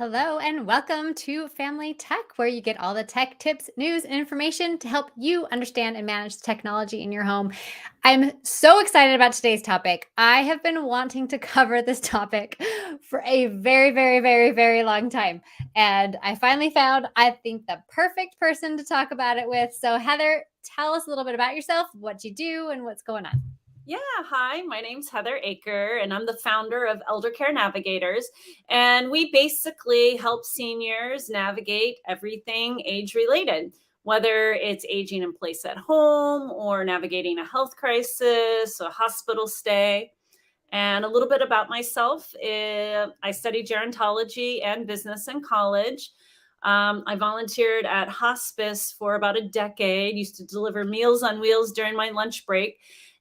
Hello and welcome to Family Tech, where you get all the tech tips, news, and information to help you understand and manage the technology in your home. I'm so excited about today's topic. I have been wanting to cover this topic for a very long time. And I finally found, I think, the perfect person to talk about it with. So, Heather, tell us a little bit about yourself, what you do, and what's going on. Yeah, hi, my name's Heather Aker, and I'm the founder of Elder Care Navigators. And we basically help seniors navigate everything age related, whether it's aging in place at home or navigating a health crisis, a hospital stay. And a little bit about myself I studied gerontology and business in college. I volunteered at hospice for about a decade, used to deliver Meals on Wheels during my lunch break.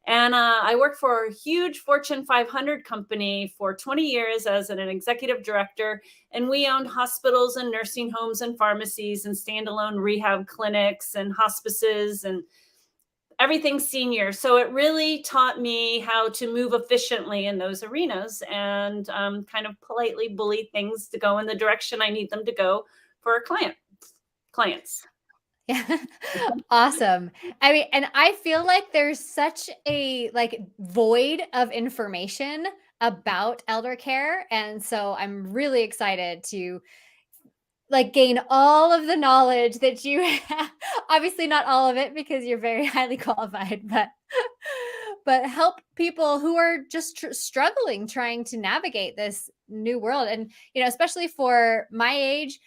And I worked for a huge Fortune 500 company for 20 years as an executive director. And we owned hospitals and nursing homes and pharmacies and standalone rehab clinics and hospices and everything senior. So it really taught me how to move efficiently in those arenas and kind of politely bully things to go in the direction I need them to go for a clients. Yeah. Awesome. I mean, and I feel like there's such a void of information about elder care, and so I'm really excited to gain all of the knowledge that you have. Obviously not all of it because you're very highly qualified, but help people who are just struggling trying to navigate this new world. And especially for my age,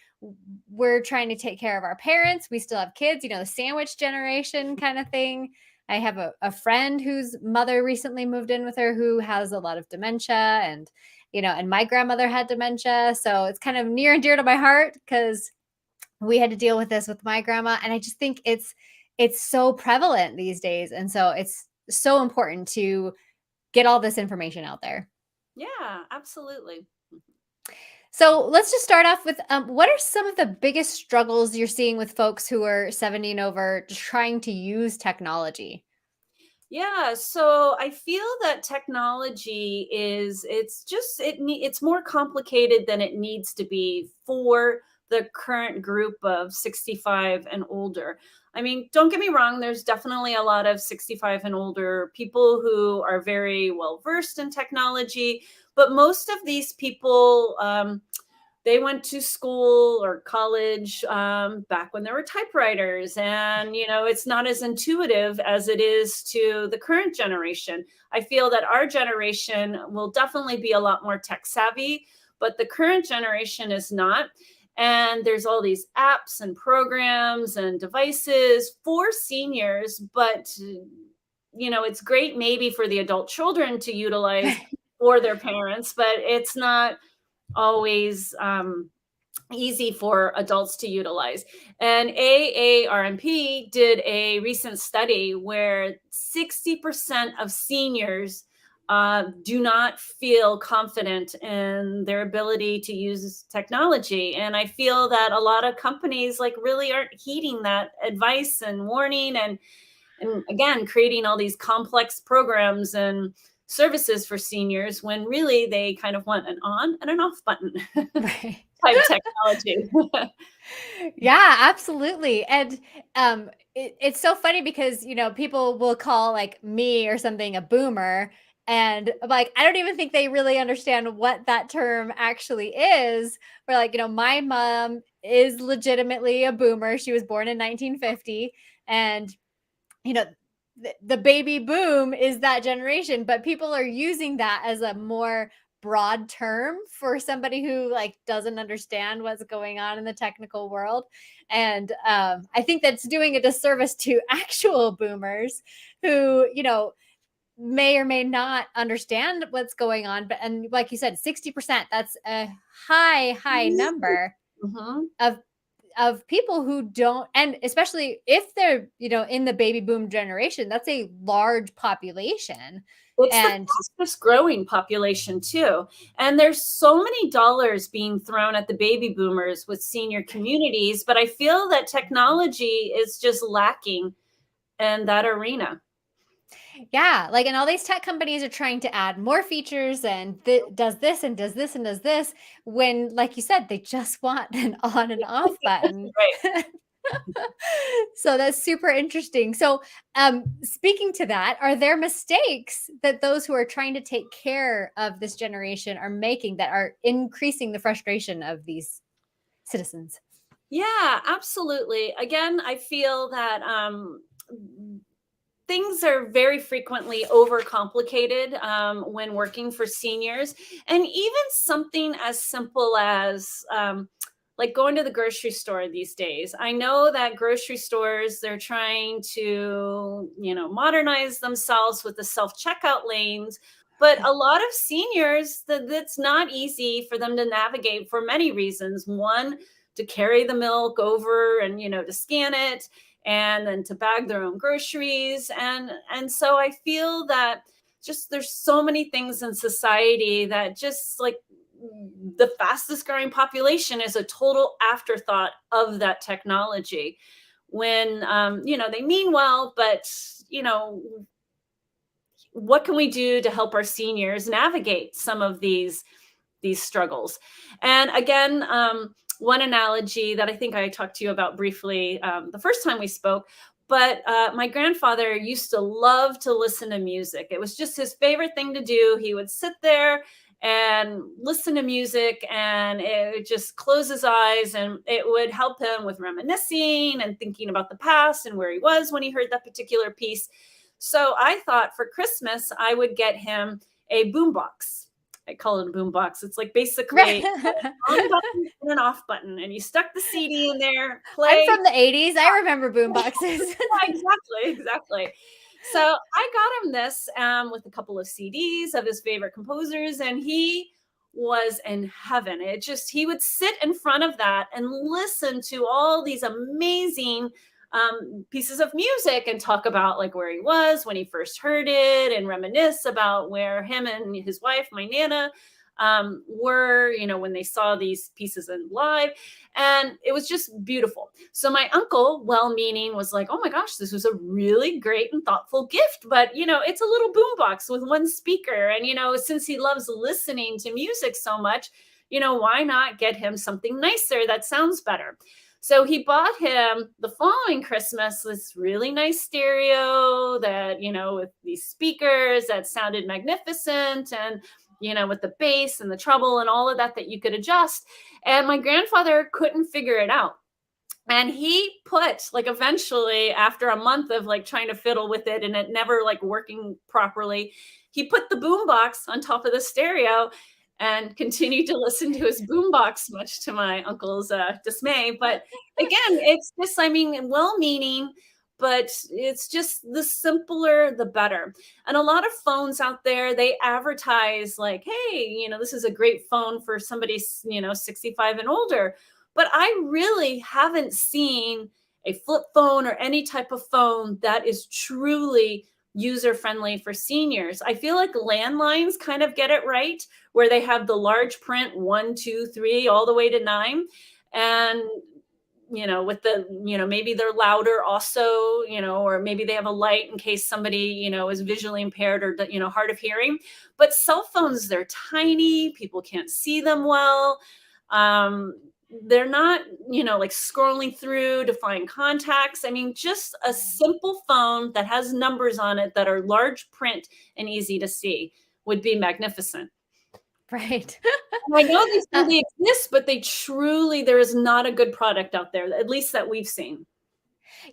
we're trying to take care of our parents. We still have kids, the sandwich generation kind of thing. I have a friend whose mother recently moved in with her who has a lot of dementia, and my grandmother had dementia. So it's kind of near and dear to my heart because we had to deal with this with my grandma. And I just think it's so prevalent these days. And so it's so important to get all this information out there. Yeah, absolutely. So let's just start off with what are some of the biggest struggles you're seeing with folks who are 70 and over just trying to use technology? Yeah, so I feel that technology it's more complicated than it needs to be for the current group of 65 and older. I mean, don't get me wrong, there's definitely a lot of 65 and older people who are very well versed in technology, but most of these people they went to school or college back when there were typewriters, and it's not as intuitive as it is to the current generation. I feel that our generation will definitely be a lot more tech savvy, but the current generation is not. And there's all these apps and programs and devices for seniors, but it's great maybe for the adult children to utilize for their parents, but it's not always easy for adults to utilize. And AARMP did a recent study where 60% of seniors do not feel confident in their ability to use technology. And I feel that a lot of companies really aren't heeding that advice and warning, and again creating all these complex programs and services for seniors when really they kind of want an on and an off button Right. type technology. Yeah, absolutely. And it's so funny because people will call like me or something a boomer, and like I don't even think they really understand what that term actually is. Or like my mom is legitimately a boomer. She was born in 1950, and you know the baby boom is that generation, but people are using that as a more broad term for somebody who like doesn't understand what's going on in the technical world. And I think that's doing a disservice to actual boomers who may or may not understand what's going on. But and like you said, 60%, that's a high number Mhm. of people who don't, and especially if they're in the baby boom generation, that's a large population. It's the And fastest growing population too. And there's so many dollars being thrown at the baby boomers with senior communities, but I feel that technology is just lacking in that arena. Yeah, like, and all these tech companies are trying to add more features and does this and does this and does this when, like you said, they just want an on and off button. Right. So that's super interesting. So, speaking to that, are there mistakes that those who are trying to take care of this generation are making that are increasing the frustration of these citizens? Yeah, absolutely. Again, I feel that things are very frequently overcomplicated when working for seniors. And even something as simple as like going to the grocery store these days. I know that grocery stores, they're trying to, modernize themselves with the self checkout lanes. But a lot of seniors, that's not easy for them to navigate for many reasons. One, to carry the milk over and, to scan it, and then to bag their own groceries. And so I feel that just there's so many things in society that just like the fastest growing population is a total afterthought of that technology, when they mean well, but you know what can we do to help our seniors navigate some of these struggles? And again, one analogy that I think I talked to you about briefly the first time we spoke, but my grandfather used to love to listen to music. It was just his favorite thing to do. He would sit there and listen to music, and it would just close his eyes, and it would help him with reminiscing and thinking about the past and where he was when he heard that particular piece. So I thought for Christmas I would get him a boombox. I call it a boombox. It's like Right. basically an on button and an off button, and you stuck the CD in there, I'm play. from the '80s. I remember boom boxes. Yeah, exactly, exactly. So I got him this with a couple of CDs of his favorite composers, and he was in heaven. It just, he would sit in front of that and listen to all these amazing pieces of music and talk about like where he was when he first heard it, and reminisce about where him and his wife, my Nana, were, when they saw these pieces in live. And it was just beautiful. So my uncle, well meaning, was like, oh my gosh, this was a really great and thoughtful gift. But, it's a little boombox with one speaker. And, since he loves listening to music so much, why not get him something nicer that sounds better? So he bought him the following Christmas this really nice stereo that, with these speakers that sounded magnificent, and, with the bass and the treble and all of that you could adjust. And my grandfather couldn't figure it out. And he put, like, eventually, after a month of like trying to fiddle with it and it never like working properly, he put the boombox on top of the stereo and continued to listen to his boombox, much to my uncle's dismay. But again, it's just, I mean, well meaning, but it's just the simpler, the better. And a lot of phones out there, they advertise like, hey, this is a great phone for somebody, 65 and older. But I really haven't seen a flip phone or any type of phone that is truly user friendly for seniors. I feel like landlines kind of get it right, where they have the large print 1, 2, 3, all the way to 9. And with the, maybe they're louder also, or maybe they have a light in case somebody, is visually impaired or, hard of hearing. But cell phones, they're tiny, people can't see them well. They're not, like scrolling through to find contacts. I mean, just a simple phone that has numbers on it that are large print and easy to see would be magnificent. Right. And I know they say Uh, they exist, but there is not a good product out there, at least that we've seen.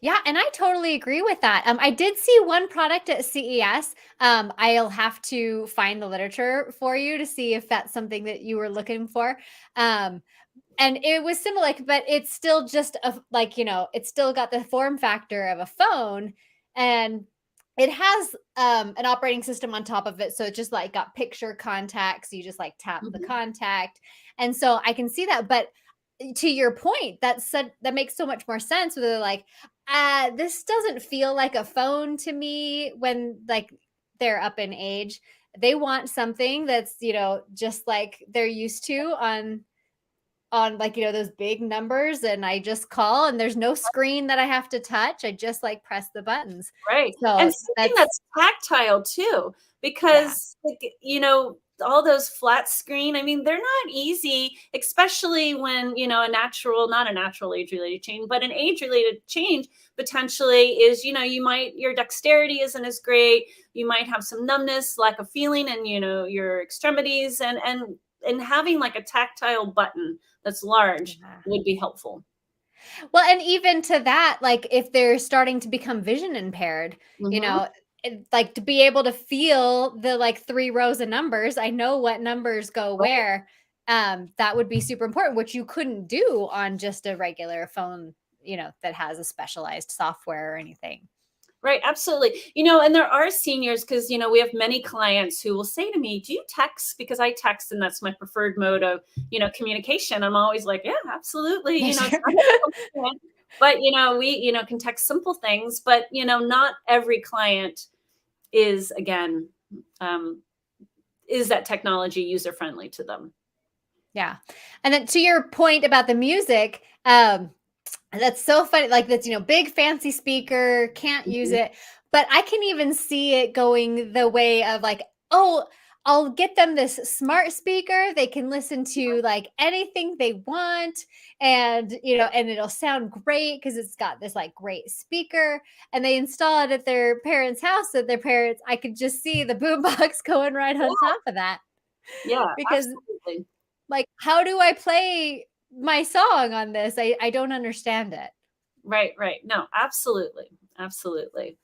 yeah, and I totally agree with that. I did see one product at CES. I'll have to find the literature for you to see if that's something that you were looking for. Um, and it was similar, like, but it's still just like, it's still got the form factor of a phone, and it has an operating system on top of it. So it just like got picture contacts. You just like tap the Mhm. contact. And so I can see that. But to your point, that makes so much more sense. Where they're like, this doesn't feel like a phone to me when like they're up in age. They want something that's, just like they're used to on on like, those big numbers and I just call and there's no screen that I have to touch. I just like press the buttons. Right, and So something that's that's tactile too, yeah. because, like, all those flat screen, I mean, they're not easy, especially when, a natural not a natural age-related change, but an age-related change potentially is, your dexterity isn't as great, you might have some numbness, lack of feeling in, your extremities, and having, like, a tactile button that's large Yeah. would be helpful. Well, and even to that, like if they're starting to become vision impaired, you Mhm. know, like to be able to feel the like 3 rows of numbers, I know what numbers go Right. where. That would be super important, which you couldn't do on just a regular phone, that has a specialized software or anything. Right, absolutely. And there are seniors because, we have many clients who will say to me, "Do you text?" Because I text and that's my preferred mode of, communication. I'm always like, "Yeah, absolutely." Yeah, It's sure. not that complicated, but, we, can text simple things, but, not every client is, again, um, is that technology user friendly to them. Yeah. And then to your point about the music, that's so funny. Like that's, big fancy speaker, can't use Mhm. it. But I can even see it going the way of like, oh, I'll get them this smart speaker. They can listen to like anything they want. And, and it'll sound great because it's got this like great speaker. And they install it at their parents' house. And their parents, I could just see the boombox going right on Yeah, top of that. yeah, Because absolutely. like, how do I play my song on this? I don't understand it. Right, right. No, absolutely. Absolutely.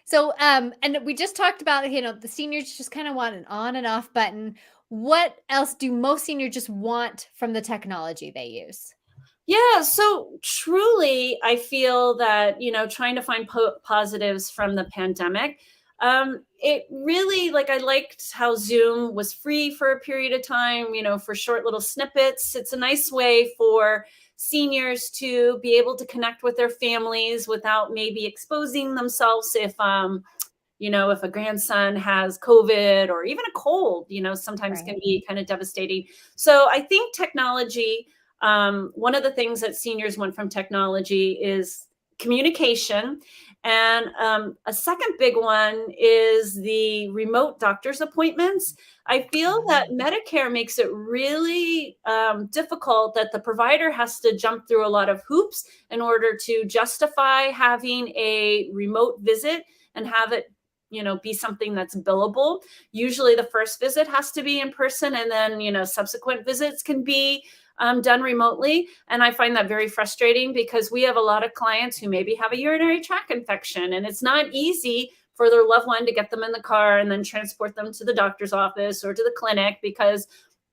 So, and we just talked about, the seniors just kind of want an on and off button. What else do most seniors just want from the technology they use? Yeah, so truly, I feel that, trying to find positives from the pandemic, it really, like, I liked how Zoom was free for a period of time, for short little snippets. It's a nice way for seniors to be able to connect with their families without maybe exposing themselves if a grandson has COVID or even a cold, sometimes can Right. be kind of devastating. So I think technology, one of the things that seniors want from technology is communication. And a second big one is the remote doctor's appointments. I feel that Um, Medicare makes it really difficult that the provider has to jump through a lot of hoops in order to justify having a remote visit and have it be something that's billable. Usually the first visit has to be in person, and then subsequent visits can be done remotely. And I find that very frustrating because we have a lot of clients who maybe have a urinary tract infection, and it's not easy for their loved one to get them in the car and then transport them to the doctor's office or to the clinic because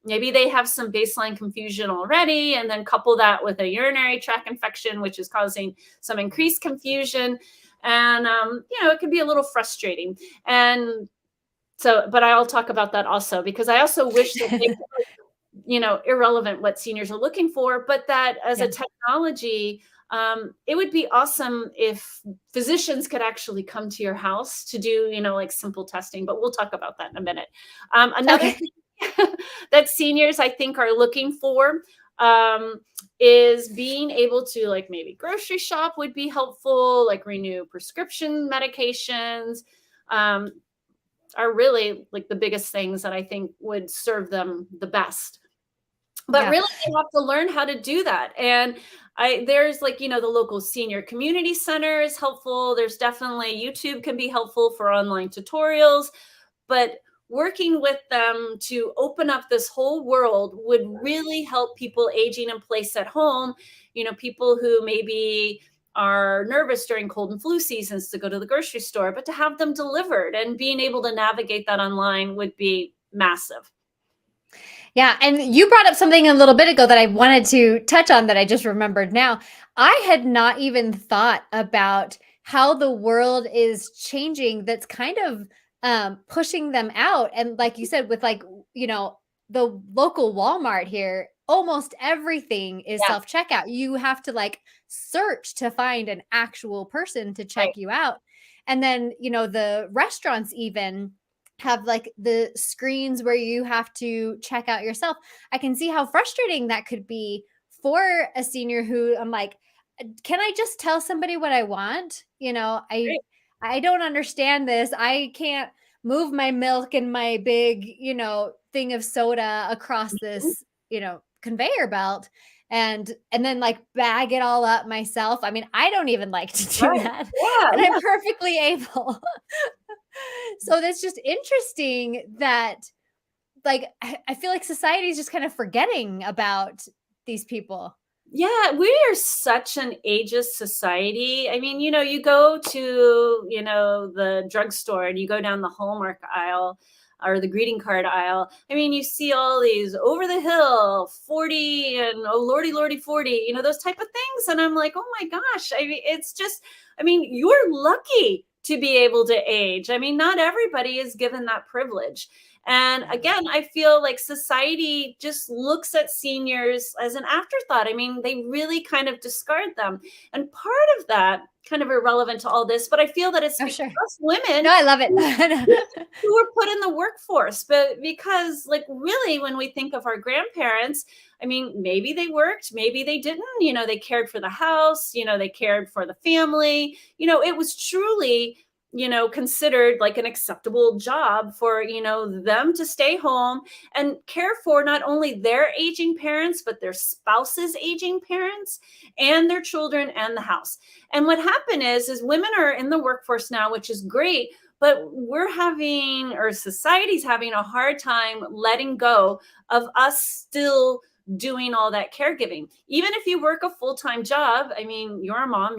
maybe they have some baseline confusion already, and then couple that with a urinary tract infection, which is causing some increased confusion. And it can be a little frustrating. And so, but I'll talk about that also because I also wish that they, irrelevant what seniors are looking for, but that as a yeah. technology, it would be awesome if physicians could actually come to your house to do, like simple testing, but we'll talk about that in a minute. Another Okay. thing that seniors, I think, are looking for um, is being able to, like, maybe grocery shop would be helpful, like renew prescription medications. Um, are really like the biggest things that I think would serve them the best, but Yeah. really they have to learn how to do that. And there's, like, the local senior community center is helpful. There's definitely YouTube can be helpful for online tutorials, but working with them to open up this whole world would really help people aging in place at home, people who maybe are nervous during cold and flu seasons to go to the grocery store, but to have them delivered and being able to navigate that online would be massive. Yeah, and you brought up something a little bit ago that I wanted to touch on that I just remembered now. I had not even thought about how the world is changing that's kind of pushing them out. And like you said, with like, the local Walmart here, almost everything is Yeah, self-checkout. You have to like search to find an actual person to check right. you out. And then, the restaurants even have like the screens where you have to check out yourself. I can see how frustrating that could be for a senior who I'm like, can I just tell somebody what I want? Right. I don't understand this. I can't move my milk and my big, thing of soda across Mhm. this, conveyor belt and then like bag it all up myself. I mean, I don't even like to do Right. that. Yeah, And I'm yeah. perfectly able. So that's just interesting that like I feel like society is just kind of forgetting about these people. Yeah, we are such an ageist society. I mean, you go to, the drugstore and you go down the Hallmark aisle or the greeting card aisle. I mean, you see all these over the hill 40 and oh lordy lordy 40, those type of things. And I'm like, oh my gosh. I mean, it's just, I mean, you're lucky to be able to age. I mean, not everybody is given that privilege. And Yeah. again, I feel like society just looks at seniors as an afterthought. I mean, they really kind of discard them. And part of that, kind of irrelevant to all this, but I feel that it's Oh, because sure. women No, I love who it. who were put in the workforce. But because, like, really, when we think of our grandparents, I mean, maybe they worked, maybe they didn't. They cared for the house, they cared for the family. It was truly considered like an acceptable job for, them to stay home and care for not only their aging parents, but their spouses' aging parents and their children and the house. And what happened is women are in the workforce now, which is great, but we're having, or society's having a hard time letting go of us still doing all that caregiving. Even if you work a full-time job, I mean, you're a mom,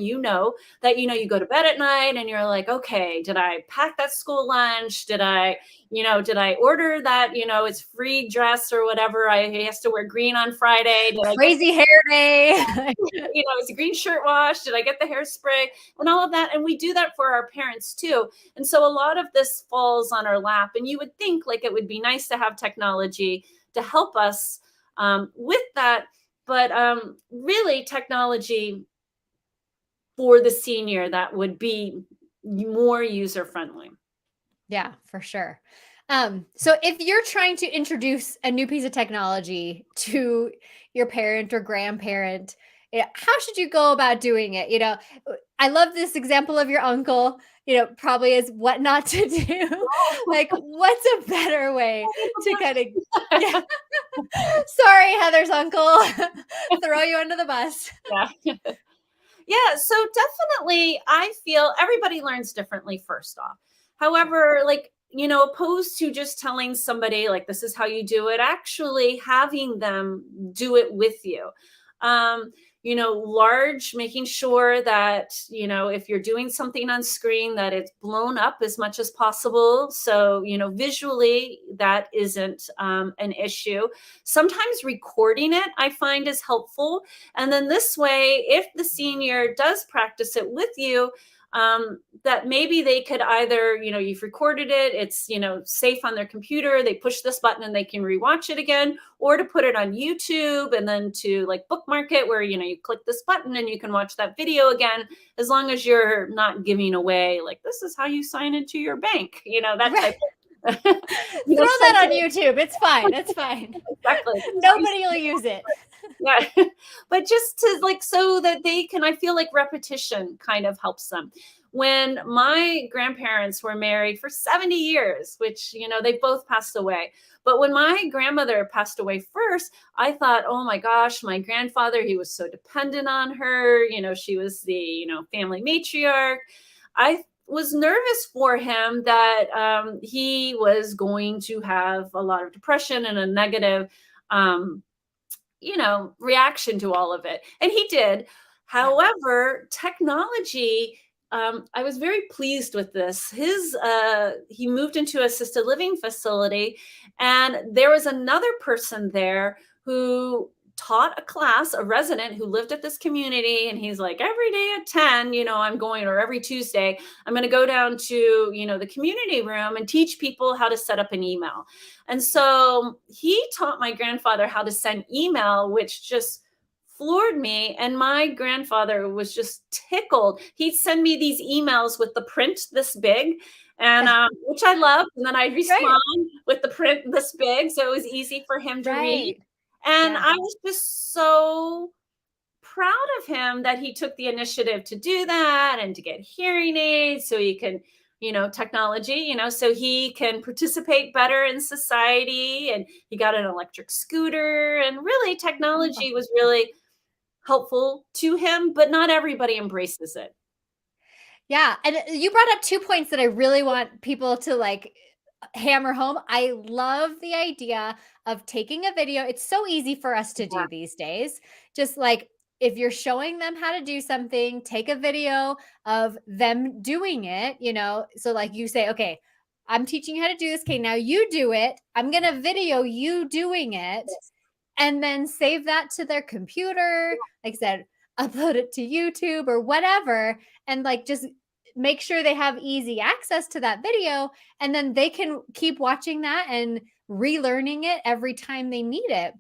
that you go to bed at night and you're like, okay, did I pack that school lunch? Did I order that, it's free dress or whatever? He has to wear green on Friday. Did I get Crazy hair day. is a green shirt wash? Did I get the hairspray and all of that? And we do that for our parents too. And so a lot of this falls on our lap. And you would think like it would be nice to have technology to help us with that. But really, technology for the senior that would be more user friendly. Yeah, for sure. So if you're trying to introduce a new piece of technology to your parent or grandparent, how should you go about doing it? I love this example of your uncle, probably is what not to do. Like, what's a better way to kind of, yeah. Sorry, Heather's uncle. Throw you under the bus. Yeah. Yeah, so definitely I feel everybody learns differently first off. Sure. However, like, opposed to just telling somebody like this is how you do it, actually having them do it with you. Um, large, making sure that, if you're doing something on screen that it's blown up as much as possible. So, visually that isn't an issue. Sometimes recording it I find is helpful, and then this way, if the senior does practice it with you, that maybe they could either, you've recorded it, it's, safe on their computer, they push this button and they can rewatch it again, or to put it on YouTube and then to like bookmark it where, you click this button and you can watch that video again, as long as you're not giving away, like, this is how you sign into your bank, that Right. type of, Throw that on YouTube. It's fine. It's fine. exactly. This is how you Nobody will use it. yeah. But just to like so that they can, I feel like repetition kind of helps them. When my grandparents were married for 70 years, which, they both passed away. But when my grandmother passed away first, I thought, oh my gosh, my grandfather, he was so dependent on her. She was the, family matriarch. I was nervous for him that he was going to have a lot of depression and a negative um, reaction to all of it. And he did. Yeah. However, technology, I was very pleased with this. He moved into assisted living facility, and there was another person there who taught a class, a resident who lived at this community. And he's like, every day at 10, I'm going, or every Tuesday, I'm going to go down to, the community room and teach people how to set up an email. And so he taught my grandfather how to send email, which just floored me. And my grandfather was just tickled. He'd send me these emails with the print this big. and which I loved. And then I'd Right. respond with the print this big, so it was easy for him to read. Right. And Yeah. I was just so proud of him that he took the initiative to do that and to get hearing aids so he can, technology, so he can participate better in society. And he got an electric scooter. And really, Oh. technology was really helpful to him, but not everybody embraces it. Yeah, and you brought up 2 points that I really want people to, like, hammer home. I love the idea of taking a video. It's so easy for us to Yeah. do these days. Just, like, if you're showing them how to do something, take a video of them doing it, So, like, you say, "Okay, I'm teaching you how to do this. Okay, now you do it. I'm gonna video you doing it." Yes. And then save that to their computer, like I said, upload it to YouTube or whatever, and, like, just make sure they have easy access to that video, and then they can keep watching that and relearning it every time they need it.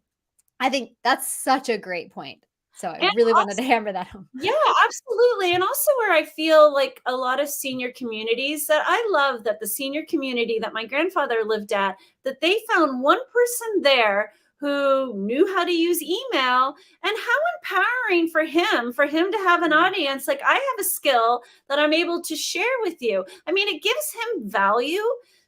I think that's such a great point. So I And really wanted to also, hammer that home. yeah, absolutely. And also, where I feel like a lot of senior communities, that I love that the senior community that my grandfather lived at, that they found one person there who knew how to use email. And how empowering for him to have an Yeah. audience. Like, I have a skill that I'm able to share with you. I mean, it gives him value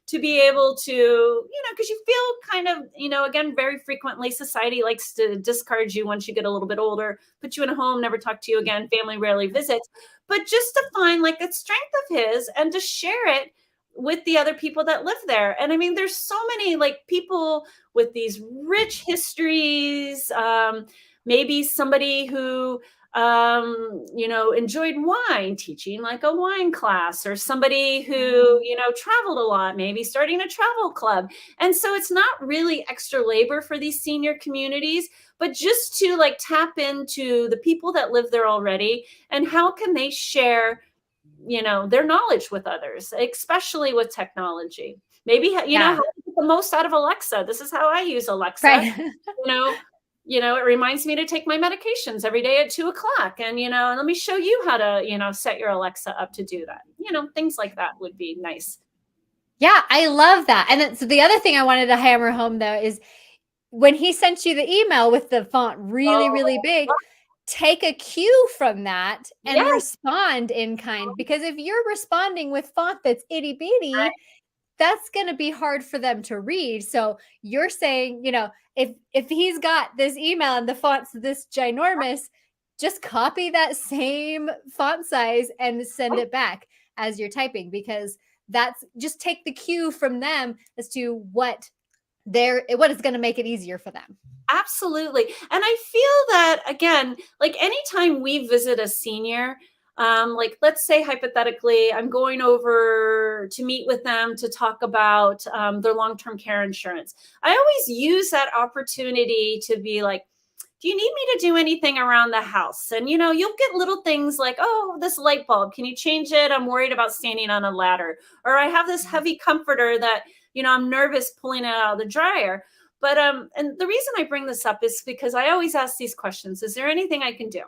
to be able to, because you feel kind of, again, very frequently society likes to discard you once you get a little bit older, put you in a home, never talk to you again, family rarely visits. But just to find like a strength of his and to share it with the other people that live there. And I mean, there's so many like people with these rich histories. Maybe somebody who enjoyed wine, teaching like a wine class, or somebody who, Yeah. traveled a lot, maybe starting a travel club. And so it's not really extra labor for these senior communities, but just to like tap into the people that live there already and how can they share, their knowledge with others, especially with technology. Maybe, how Yeah. to get the most out of Alexa. This is how I use Alexa. Right. You know, it reminds me to take my medications every day at 2 o'clock. And, and let me show you how to, set your Alexa up to do that. Things like that would be nice. Yeah, I love that. And then so the other thing I wanted to hammer home though is when he sent you the email with the font really, really Oh, big, take a cue from that and yes. respond in kind. Because if you're responding with font that's itty bitty, Right. that's going to be hard for them to read. So you're saying, if he's got this email and the font's this ginormous, just copy that same font size and send it back as you're typing, because that's just take the cue from them as to what is going to make it easier for them. Absolutely. And I feel that, again, like anytime we visit a senior, like let's say hypothetically, I'm going over to meet with them to talk about their long term care insurance. I always use that opportunity to be like, do you need me to do anything around the house? And you'll get little things like, oh, this light bulb, can you change it? I'm worried about standing on a ladder. Or I have this Yeah. heavy comforter that, I'm nervous pulling it out of the dryer. But and the reason I bring this up is because I always ask these questions. Is there anything I can do?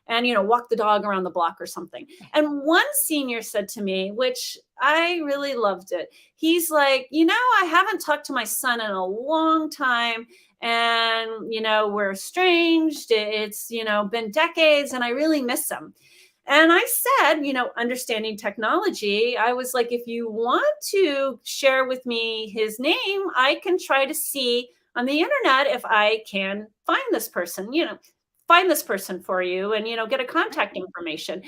And walk the dog around the block or something. And one senior said to me, which I really loved it. He's like, I haven't talked to my son in a long time, and we're estranged. It's been decades, and I really miss him. And I said, understanding technology, I was like, if you want to share with me his name, I can try to see on the internet if I can find this person for you and, get a contact information.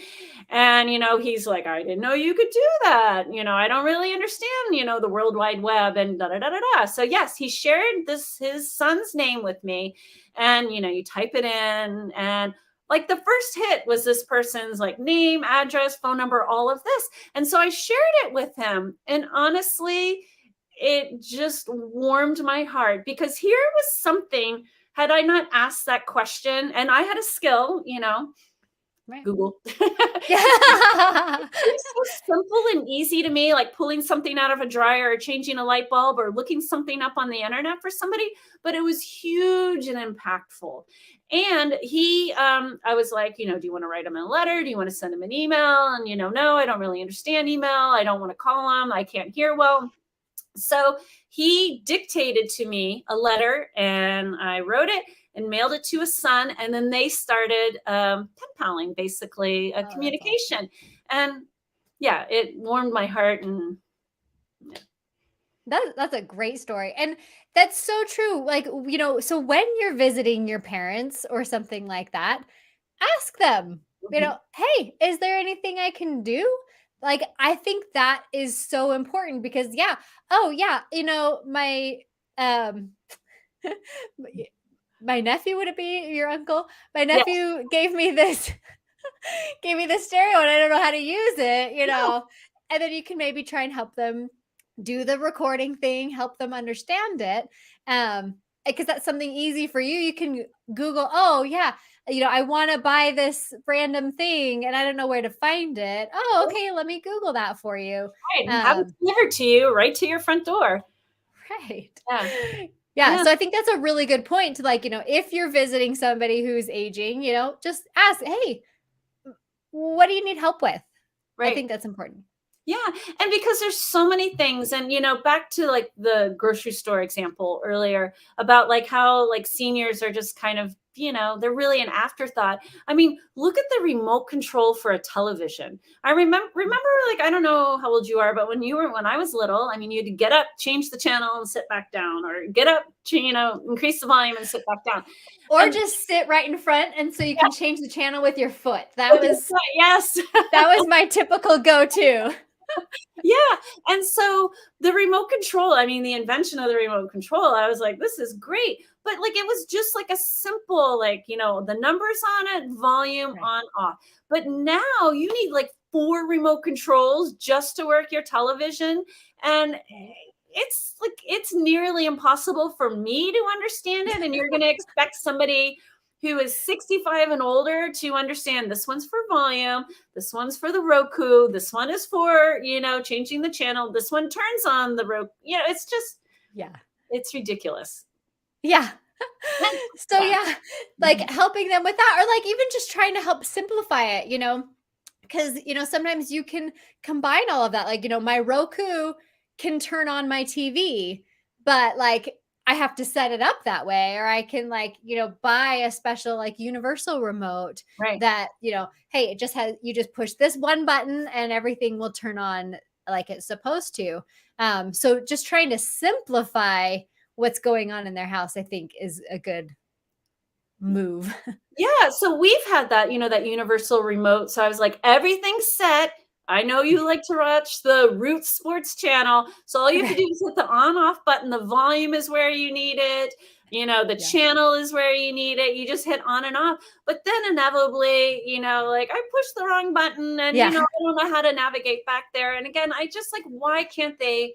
And, he's like, I didn't know you could do that. I don't really understand, the World Wide Web and da da da da da. So, yes, he shared his son's name with me. And, you type it in, and like the first hit was this person's like name, address, phone number, all of this. And so I shared it with him. And honestly, it just warmed my heart, because here was something, had I not asked that question and I had a skill, Right. Google. Yeah. It's so simple and easy to me, like pulling something out of a dryer or changing a light bulb or looking something up on the internet for somebody, but it was huge and impactful. And I was like, do you want to write him a letter? Do you want to send him an email? And, no, I don't really understand email. I don't want to call him. I can't hear well. So he dictated to me a letter and I wrote it and mailed it to his son. And then they started pen paling, basically a Oh, that's awesome. communication. And yeah, it warmed my heart. And yeah. That's a great story, and that's so true, like, so when you're visiting your parents or something like that, ask them, Mhm. "Hey, is there anything I can do?" Like, I think that is so important because yeah, oh, yeah, um, my my nephew would it be your uncle? My Yes. nephew gave me this gave me this stereo and I don't know how to use it, Yeah. and then you can maybe try and help them do the recording thing, help them understand it. Because that's something easy for you. You can Google, oh yeah, I want to buy this random thing and I don't know where to find it. Oh, okay, let me Google that for you. Right. And have it Um, delivered to you right to your front door. right. Yeah. Yeah, Yeah. so I think that's a really good point to like, if you're visiting somebody who's aging, just ask, hey, what do you need help with? I Right. think that's important. Yeah, and because there's so many things and back to like the grocery store example earlier about like how like seniors are just kind of, they're really an afterthought. I mean, look at the remote control for a television. I remember like I don't know how old you are, but when I was little, I mean, you'd get up, change the channel and sit back down or get up, increase the volume and sit back down. Or And just sit right in front and so you yeah, can change the channel with your foot. with your foot, yes. That was my typical go-to. Yeah, and so the remote control, I mean, the invention of the remote control, I was like, "This is great." But, like, it was just, like, a simple, like, the numbers on it, volume Right. on, off. But now you need, like, 4 remote controls just to work your television, and Right. it's nearly impossible for me to understand it, and you're gonna expect somebody who is 65 and older to understand this one's for volume, this one's for the Roku, this one is for, changing the channel, this one turns on the Roku. It's just Yeah. it's ridiculous. Yeah. And So, yeah. yeah, Mhm. like, helping them with that or, like, even just trying to help simplify it, because sometimes you can combine all of that, like, my Roku can turn on my TV, but like I have to set it up that way, or I can like buy a special like universal remote Right. that hey, it just has you just push this one button and everything will turn on like it's supposed to. So just trying to simplify what's going on in their house, I think, is a good move. Yeah, so we've had that, that universal remote. So I was like, everything's set. I know you like to watch the Root Sports channel. So all you have to do Right. is hit the on off button. The volume is where you need it. The Yeah. channel is where you need it. You just hit on and off. But then inevitably, like I pushed the wrong button and, Yeah. I don't know how to navigate back there. And again, I just like, why can't they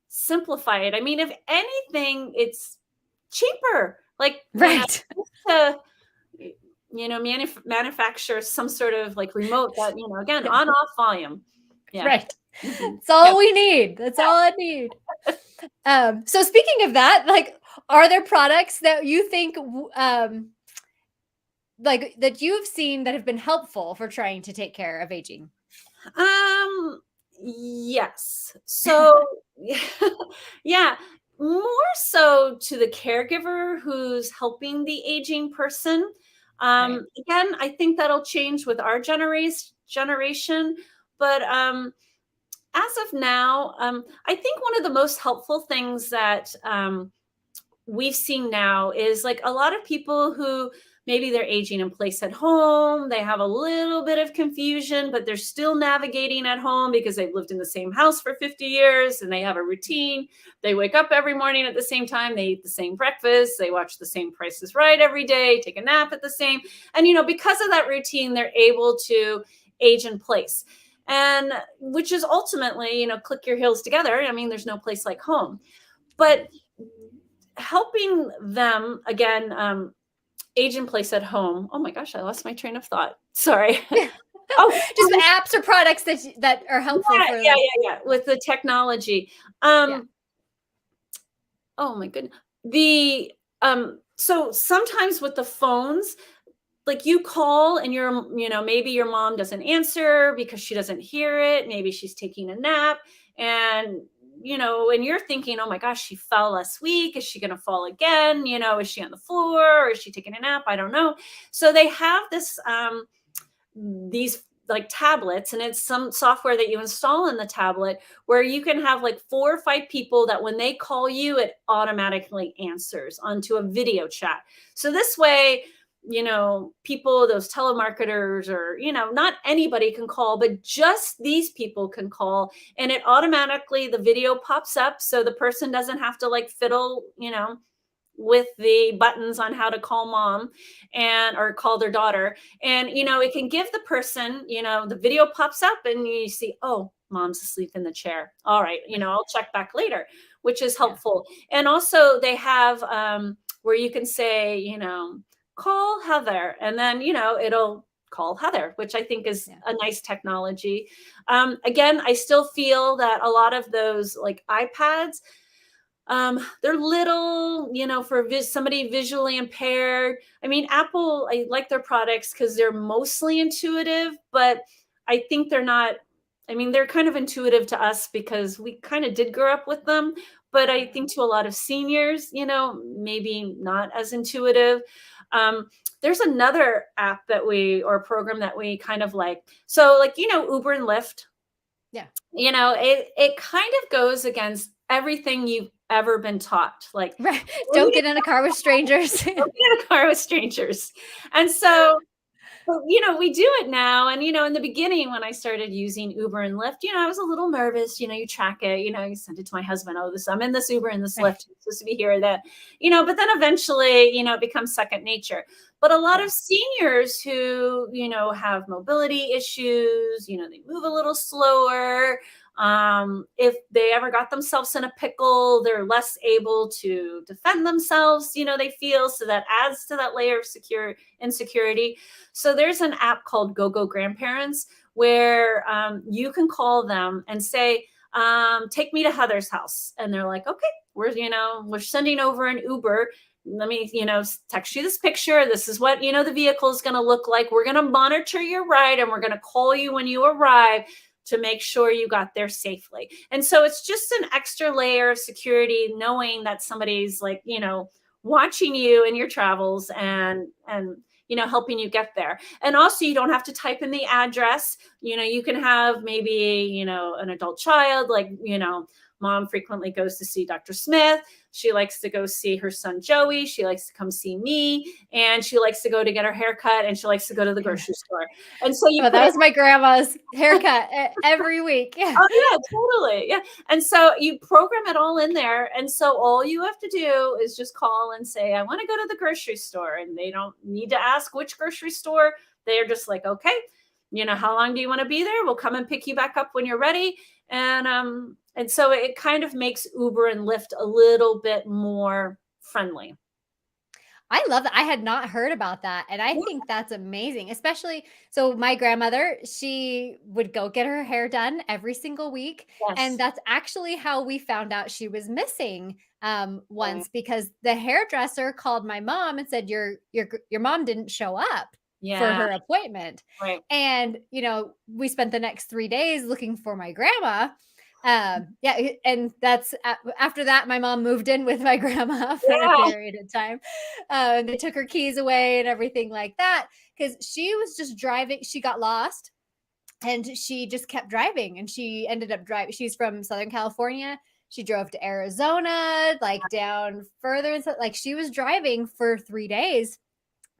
simplify it? I mean, if anything, it's cheaper. Like, Right. to manufacture some sort of like remote that, again, Yeah. on off volume. Yeah. Right. Mhm. That's all Yep. we need. That's all I need. So speaking of that, like, are there products that you think, like that you've seen that have been helpful for trying to take care of aging? Yes. So yeah, more so to the caregiver who's helping the aging person. Right. Again, I think that'll change with our generation, but as of now, I think one of the most helpful things that we've seen now is like a lot of people who maybe they're aging in place at home, they have a little bit of confusion, but they're still navigating at home because they've lived in the same house for 50 years and they have a routine. They wake up every morning at the same time, they eat the same breakfast, they watch the same Price is Right every day, take a nap at the same. And, because of that routine, they're able to age in place. And which is ultimately, click your heels together. I mean, there's no place like home. But helping them again, age in place at home. Oh my gosh, I lost my train of thought. Sorry. Yeah. Oh, Just apps or products that are helpful yeah, for yeah, like yeah. yeah, With the technology. yeah, Oh my goodness. So sometimes with the phones, like you call and maybe your mom doesn't answer because she doesn't hear it. Maybe she's taking a nap, and and you're thinking, oh my gosh, she fell last week. Is she going to fall again? Is she on the floor or is she taking a nap? I don't know. So they have these like tablets, and it's some software that you install in the tablet where you can have like 4 or 5 people that when they call you, it automatically answers onto a video chat. So this way, people, those telemarketers, or not anybody can call, but just these people can call, and it automatically, the video pops up, so the person doesn't have to like fiddle with the buttons on how to call mom and or call their daughter. And it can give the person, the video pops up and you see, oh, mom's asleep in the chair, all right, I'll check back later, which is yeah, helpful. And also they have where you can say, call Heather, and then it'll call Heather, which I think is yeah. a nice technology. Again, I still feel that a lot of those like iPads, they're little, for somebody visually impaired. I mean, Apple, I like their products because they're mostly intuitive, but I think they're not. I mean, they're kind of intuitive to us because we kind of did grow up with them. But I think to a lot of seniors, maybe not as intuitive. Um, there's another app or program that we kind of like. So, like, Uber and Lyft, Yeah. it kind of goes against everything you've ever been taught. Like, Right. Don't get in a car with strangers. don't get in a car with strangers. And so, but, we do it now. And, in the beginning, when I started using Uber and Lyft, I was a little nervous. You track it, you send it to my husband. Oh, I'm in this Uber and this Right. Lyft. I'm supposed to be here or that, but then eventually, it becomes second nature. But a lot Yeah. of seniors who, have mobility issues, they move a little slower. If they ever got themselves in a pickle, they're less able to defend themselves, they feel. So that adds to that layer of insecurity. So there's an app called GoGo Grandparents where you can call them and say, take me to Heather's house. And they're like, okay, we're sending over an Uber. Let me, text you this picture. This is what, the vehicle is going to look like. We're going to monitor your ride and we're going to call you when you arrive to make sure you got there safely. And so it's just an extra layer of security, knowing that somebody's like, watching you in your travels and helping you get there. And also you don't have to type in the address. You can have maybe, an adult child, like, mom frequently goes to see Dr. Smith. She likes to go see her son, Joey. She likes to come see me, and she likes to go to get her hair cut, and she likes to go to the grocery store. And so you Oh, put that it. was my grandma's haircut every week. Yeah. Oh yeah, totally. Yeah. And so you program it all in there. And so all you have to do is just call and say, I want to go to the grocery store. And they don't need to ask which grocery store. They're just like, okay, how long do you want to be there? We'll come and pick you back up when you're ready. And so it kind of makes Uber and Lyft a little bit more friendly. I love that. I had not heard about that, and I Yeah. think that's amazing, especially so my grandmother, she would go get her hair done every single week, and Yes. that's actually how we found out she was missing, Right. once because the hairdresser called my mom and said, Your mom didn't show up for Yeah. her appointment." Right. And, we spent the next 3 days looking for my grandma. Yeah, and that's after that, my mom moved in with my grandma for a Yeah. period of time. And they took her keys away and everything like that because she was just driving. She got lost and she just kept driving and she ended up driving. She's from Southern California. She drove to Arizona, like down further. And so, like she was driving for 3 days,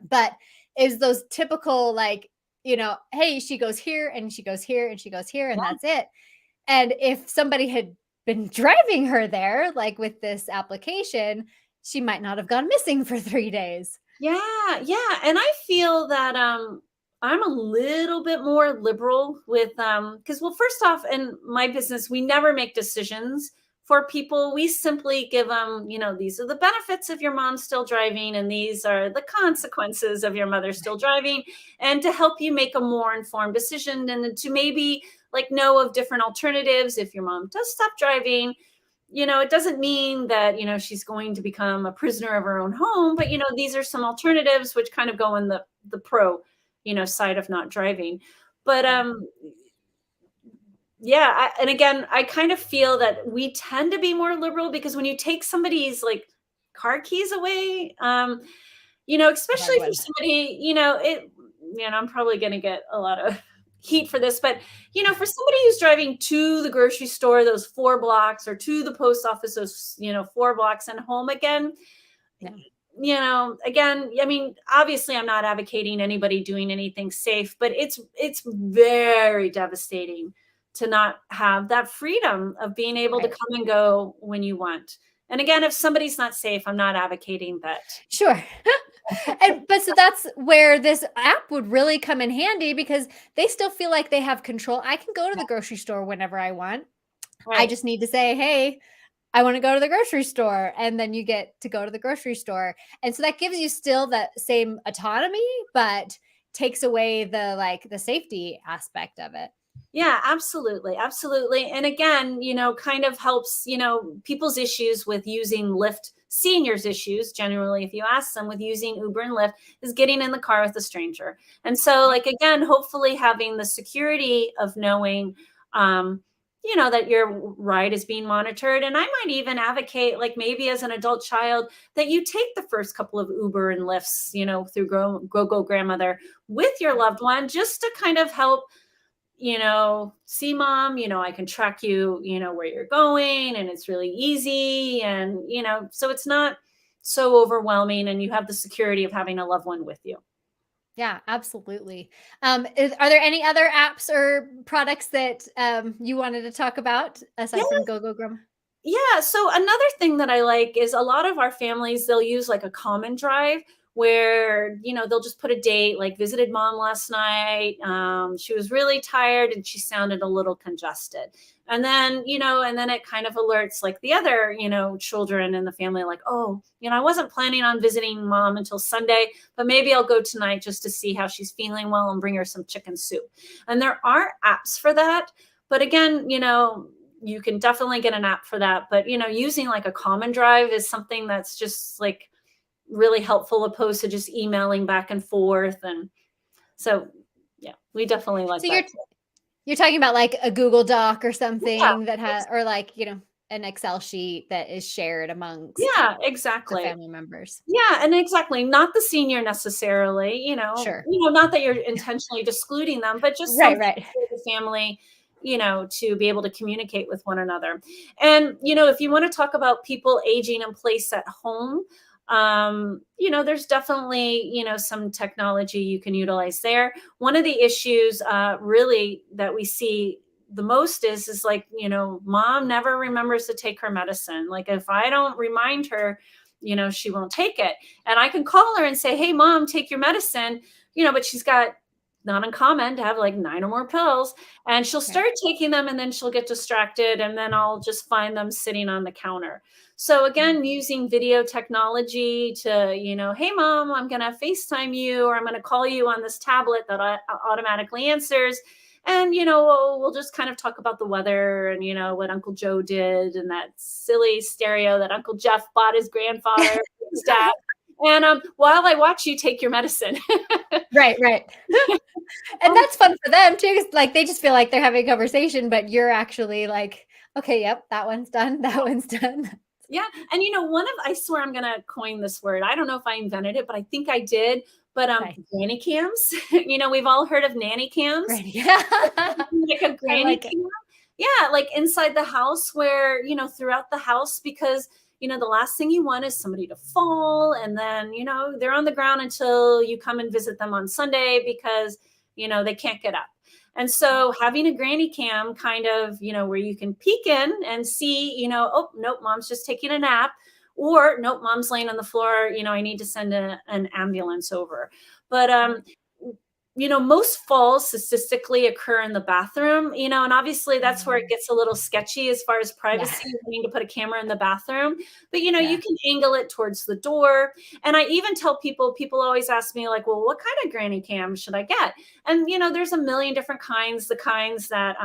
but is those typical, like, hey, she goes here and she goes here and she goes here and Yeah. that's it. And if somebody had been driving her there, like with this application, she might not have gone missing for 3 days. Yeah, yeah, and I feel that, I'm a little bit more liberal with, because, well, first off, in my business, we never make decisions for people, we simply give them, these are the benefits of your mom still driving, and these are the consequences of your mother still driving, and to help you make a more informed decision, and to maybe like know of different alternatives if your mom does stop driving. It doesn't mean that, she's going to become a prisoner of her own home, but, these are some alternatives which kind of go in the pro, side of not driving. But, Yeah. yeah, and again, I kind of feel that we tend to be more liberal because when you take somebody's like car keys away, A hard especially for one. somebody, I'm probably going to get a lot of heat for this, but, for somebody who's driving to the grocery store, those 4 blocks, or to the post office, those, 4 blocks, and home again, Yeah. again, I mean, obviously I'm not advocating anybody doing anything safe, but it's very devastating to not have that freedom of being able to Right. come and go when you want. And again, if somebody's not safe, I'm not advocating that. Sure. But so that's where this app would really come in handy because they still feel like they have control. I can go to the grocery store whenever I want. I Right. just need to say, "Hey, I want to go to the grocery store." And then you get to go to the grocery store. And so that gives you still that same autonomy, but takes away the safety aspect of it. Yeah, absolutely. Absolutely. And again, kind of helps, people's issues with using Lyft, seniors' issues, generally, if you ask them with using Uber and Lyft, is getting in the car with a stranger. And so, Yep. like, again, hopefully having the security of knowing, that your ride is being monitored. And I might even advocate, like, maybe as an adult child, that you take the first couple of Uber and Lyfts, through Go Grandmother with your Yep. loved one, just to kind of help, see, mom, I can track you, where you're going, and it's really easy. And, so it's not so overwhelming, and you have the security of having a loved one with you. Yeah, absolutely. Are there any other apps or products that you wanted to talk about Yeah. aside from Go Grandma? Yeah. So another thing that I like is a lot of our families, they'll use like a common drive where, they'll just put a date, like visited mom last night. She was really tired and she sounded a little congested. And then it kind of alerts like the other, children in the family, like, oh, I wasn't planning on visiting mom until Sunday, but maybe I'll go tonight just to see how she's feeling well and bring her some chicken soup. And there are apps for that. But again, you can definitely get an app for that. But, using like a common drive is something that's just like really helpful opposed to just emailing back and forth. And so, yeah, we definitely like So that you're talking about like a Google Doc or too. Yeah. something that has, or like, an Excel sheet that is shared amongst Yeah, the exactly. family members. Yeah, and exactly. Not the senior necessarily, Sure. not that you're intentionally excluding them, but just Right, something right. for the family, to be able to communicate with one another. And, if you want to talk about people aging in place at home, there's definitely, some technology you can utilize there. One of the issues really that we see the most is like, mom never remembers to take her medicine. Like if I don't remind her, she won't take it. And I can call her and say, hey, mom, take your medicine, but she's got not uncommon to have like 9 or more pills. And she'll Right. start taking them and then she'll get distracted. And then I'll just find them sitting on the counter. So Mm. again, using video technology to, hey, mom, I'm going to FaceTime you, or I'm going to call you on this tablet that automatically answers. And, we'll just kind of talk about the weather and, what Uncle Joe did and that silly stereo that Uncle Jeff bought his grandfather, his dad. And while I watch you take your medicine. Right, right. And Oh, that's fun for them too, 'cause, like, they just feel like they're having a conversation, but you're actually like, "Okay, yep, that one's done, that one's done." yeah. And, I swear I'm going to coin this word. I don't know if I invented it, but I think I did. But Okay, granny cams, we've all heard of nanny cams. great. Yeah. Like a I granny like it. cam. Yeah, like inside the house where, throughout the house, because, the last thing you want is somebody to fall and then, they're on the ground until you come and visit them on Sunday because, they can't get up. And Yep. so having a granny cam kind of, where you can peek in and see, oh, nope, mom's just taking a nap. Or nope, mom's laying on the floor, I need to send an ambulance over. But Right. most falls statistically occur in the bathroom, and obviously that's where it Mm. gets a little sketchy as far as Yeah. privacy, wanting to put a camera in the bathroom. But, you Yeah. can angle it towards the door. And I even tell people always ask me, like, well, what kind of granny cam should I get? And, there's a million different kinds, the kinds that,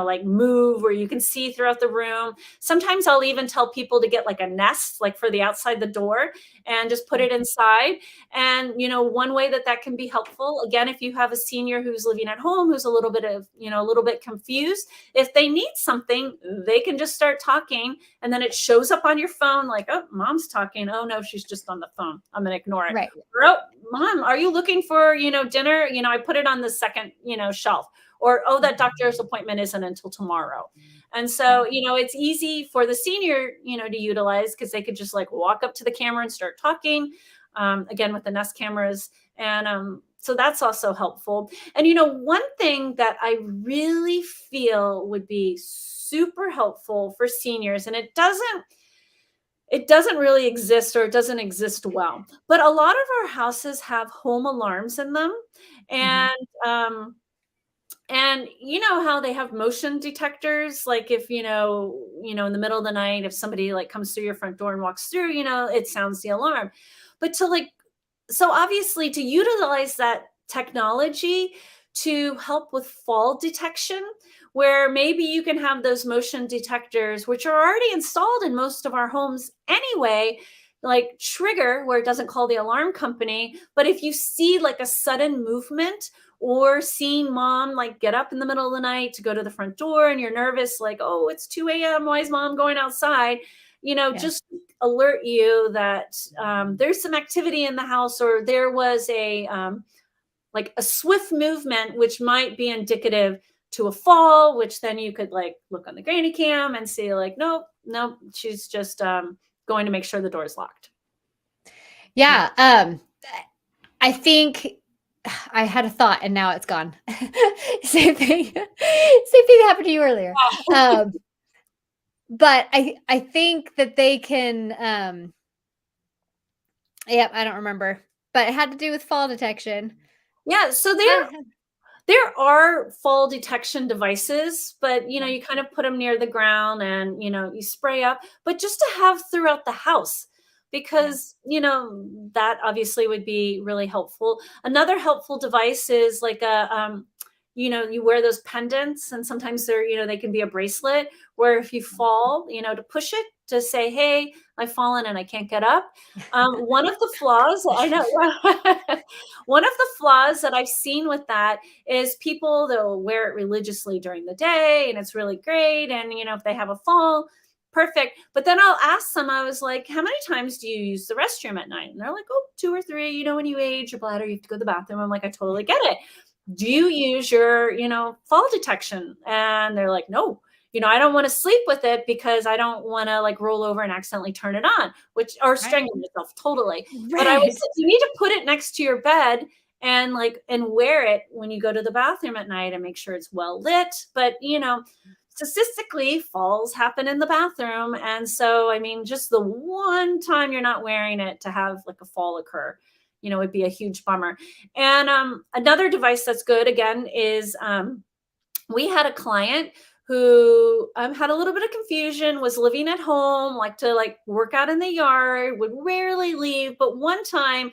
like move where you can see throughout the room. Sometimes I'll even tell people to get like a Nest, like for the outside the door, and just put Yeah. it inside. And, one way that can be helpful, again, if you have a senior who's living at home, who's a little bit confused, if they need something, they can just start talking, and then it shows up on your phone like, oh, mom's talking. Oh no, she's just on the phone. I'm going to ignore it. Right. Or, oh, mom, are you looking for, dinner? I put it on the second, shelf. Or, oh, that Mhm. doctor's appointment isn't until tomorrow. And Yeah. so, it's easy for the senior, to utilize, because they could just like walk up to the camera and start talking, again, with the Nest cameras. And so that's also helpful. And, one thing that I really feel would be super helpful for seniors, and it doesn't really exist, or it doesn't exist well, but a lot of our houses have home alarms in them. Mhm. And you know how they have motion detectors, like if in the middle of the night, if somebody like comes through your front door and walks through, it sounds the alarm. But so obviously, to utilize that technology to help with fall detection, where maybe you can have those motion detectors, which are already installed in most of our homes anyway, like trigger where it doesn't call the alarm company. But if you see like a sudden movement, or seeing mom like get up in the middle of the night to go to the front door, and you're nervous, like, oh, it's 2 a.m. Why is mom going outside? Yeah. Just alert you that there's some activity in the house, or there was like a swift movement, which might be indicative to a fall, which then you could like look on the granny cam and see like, nope, nope, she's just going to make sure the door's locked. Yeah. Yeah. I think I had a thought and now it's gone. Same thing. Same thing that happened to you earlier. Um, but I think that they can yep, I don't remember. But it had to do with fall detection. Yeah, so Ah, there are fall detection devices, but yeah, you kind of put them near the ground, and you spray up, but just to have throughout the house, yeah, because that obviously would be really helpful. Another helpful device is like you wear those pendants, and sometimes they can be a bracelet, where if you fall, to push it to say, hey, I've fallen and I can't get up. One of the flaws, I know, one of the flaws that I've seen with that is people, they'll wear it religiously during the day, and it's really great. And, if they have a fall, perfect. But then I'll ask them, I was like, how many times do you use the restroom at night? And they're like, oh, 2 or 3. When you age, your bladder, you have to go to the bathroom. I'm like, I totally get it. Do yeah, you use your, fall detection? And they're like, no. I don't want to sleep with it because I don't want to like roll over and accidentally turn it on, or right, strangle myself. Totally. But I was, right, you need to put it next to your bed, and wear it when you go to the bathroom at night, and make sure it's well lit. But statistically, falls happen in the bathroom. And so, I mean, just the one time you're not wearing it to have like a fall occur, would be a huge bummer. And another device that's good, again, is we had a client who had a little bit of confusion, was living at home, like to like work out in the yard, would rarely leave. But one time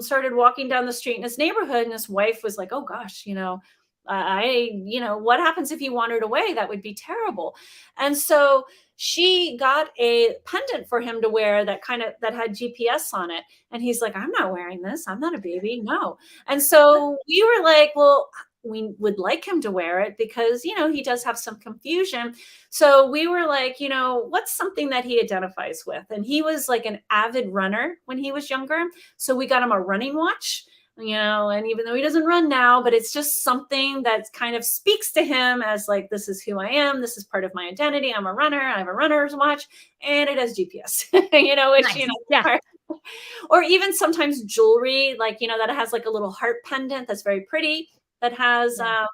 started walking down the street in his neighborhood, and his wife was like, oh gosh, what happens if he wandered away? That would be terrible. And so she got a pendant for him to wear that had GPS on it. And he's like, I'm not wearing this. I'm not a baby. No. And so we were like, well, we would like him to wear it because, he does have some confusion. So we were like, what's something that he identifies with? And he was like an avid runner when he was younger. So we got him a running watch, and even though he doesn't run now, but it's just something that kind of speaks to him as like, this is who I am. This is part of my identity. I'm a runner. I have a runner's watch, and it has GPS, which, nice, yeah, or even sometimes jewelry, like, that has like a little heart pendant that's very pretty, that has, yeah,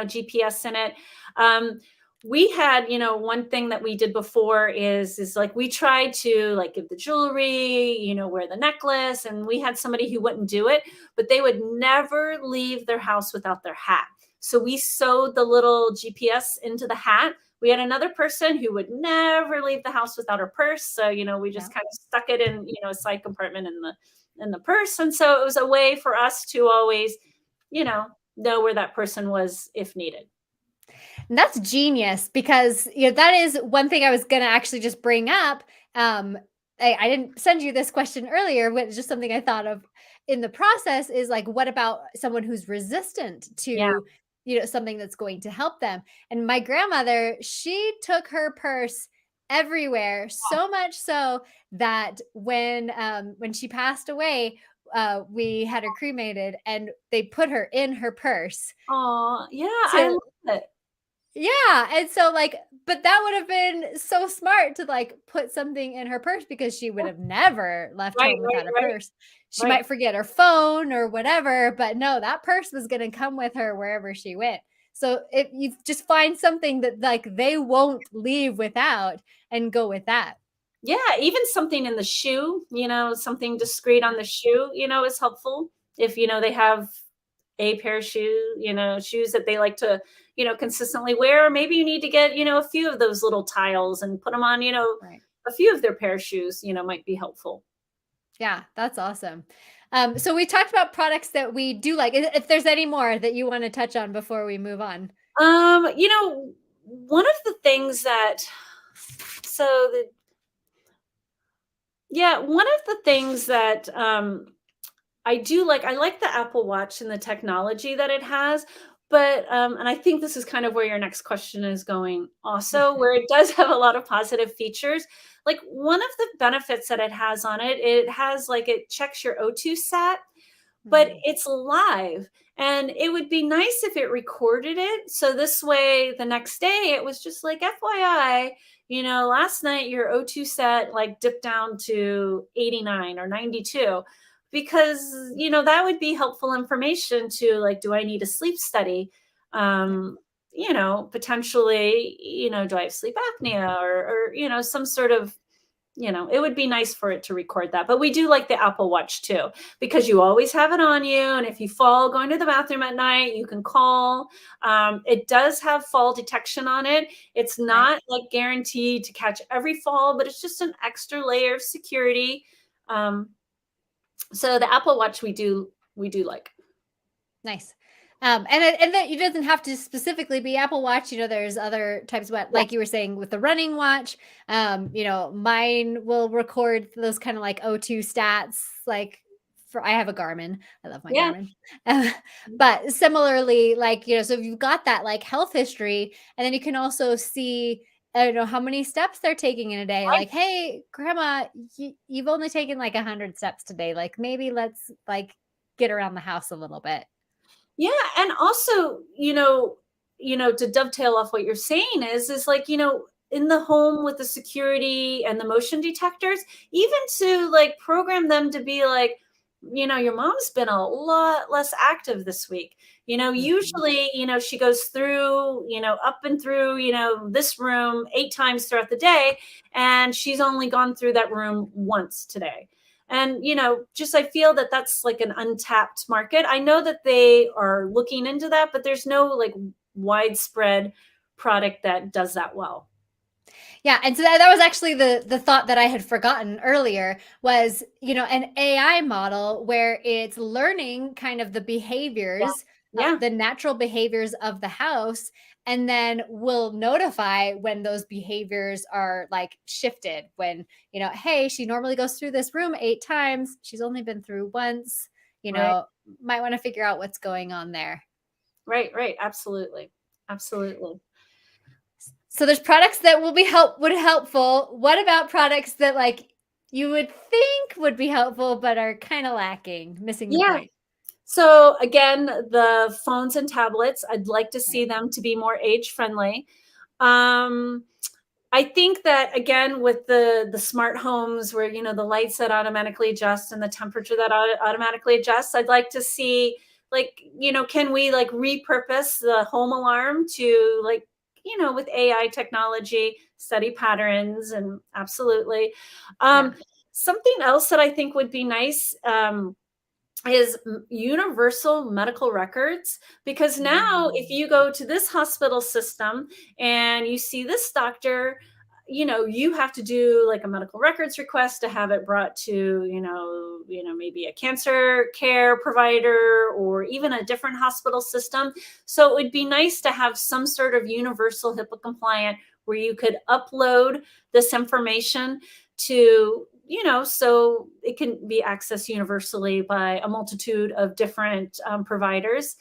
GPS in it. Um, we had, one thing that we did before is like we tried to like give the jewelry, wear the necklace, and we had somebody who wouldn't do it, but they would never leave their house without their hat. So we sewed the little GPS into the hat. We had another person who would never leave the house without her purse. So, we Yeah. just kind of stuck it in, a side compartment in the purse. And so it was a way for us to always, you know where that person was if needed. And that's genius because that is one thing I was gonna actually just bring up. I didn't send you this question earlier, but it's just something I thought of in the process is like, what about someone who's resistant Yeah. to something that's going to help them? And my grandmother, she took her purse everywhere, so much so that when she passed away, we had her cremated and they put her in her purse Oh, yeah, I to love it. yeah, and so, like but that would have been so smart to, like, put something in her purse because she would Yeah. have never left Right, home right, without a right, purse. She right. might forget her phone or whatever, but no, that purse was gonna come with her wherever she went. So, if you just find something that, like, they won't leave without and go with that. Yeah, even something in the shoe, something discreet on Yeah, the shoe, is helpful. If, they have a pair of shoes that they like to, consistently wear, or maybe you need to get, a few of those little tiles and put them on, right. a few of their pair of shoes, might be helpful. Yeah, that's awesome. So we talked about products that we do like. If there's any more that you wanna touch on before we move on. One of the things that so the yeah, one of the things that I like the Apple Watch and the technology that it has, but and I think this is kind of where your next question is going also, where it does have a lot of positive features. Like one of the benefits that it has on it, it has like it checks your O2 sat, but Mm, it's live. And it would be nice if it recorded it. So this way, the next day, it was just like, FYI, last night your O2 set like dipped down to 89 or 92. Because, that would be helpful information to like, do I need a sleep study? yeah. Potentially, do I have sleep apnea or, some sort of it would be nice for it to record that. But we do like the Apple Watch too, because you always have it on you. And if you fall going to the bathroom at night, you can call. It does have fall detection on it. It's Right. not like guaranteed to catch every fall, but it's just an extra layer of security. Um, so the Apple Watch we do like. Nice. And that it doesn't have to specifically be Apple Watch. There's other types of Yeah. like you were saying with the running watch. Mine will record those kind of like O2 stats. Like for I have a Garmin. I love my Yeah. Garmin. Uh, but similarly, like so if you've got that like health history, and then you can also see. I don't know how many steps they're taking in a day. Right. Like, hey, grandma, you've only taken like 100 steps today. Like, maybe let's like get around the house a little bit. Yeah, and also, to dovetail off what you're saying is like, in the home with the security and the motion detectors, even to like program them to be like, your mom's been a lot less active this week. Mhm. Usually, she goes through, up and through, this room 8 times throughout the day, and she's only gone through that room once today. And just I feel that that's like an untapped market. I know that they are looking into that, but there's no like widespread product that does that well. Yeah, and so that was actually the thought that I had forgotten earlier was, an AI model where it's learning kind of the Yeah. behaviors, Yeah. the natural behaviors of the house, and then will notify when those behaviors are like shifted. When, hey, she normally goes through this room 8 times. She's only been through once, Right. might want to figure out what's going on there. Right. Right. Absolutely. Absolutely. So there's products that will be helpful. What about products that like you would think would be helpful but are kind of lacking, missing the Yeah. point? So again, the phones and tablets, I'd like to see Right. them to be more age friendly. Um, I think that again with the smart homes where the lights that automatically adjust and the temperature that automatically adjusts, I'd like to see like can we like repurpose the home alarm to like with AI technology, study patterns, and absolutely. Yeah. Um, Something else that I think would be nice, is universal medical records, because now if Mm. you go to this hospital system and you see this doctor, you have to do like a medical records request to have it brought to, maybe a cancer care provider or even a different hospital system. So it would be nice to have some sort of universal HIPAA compliant where you could upload this information to, so it can be accessed universally by a multitude of different providers.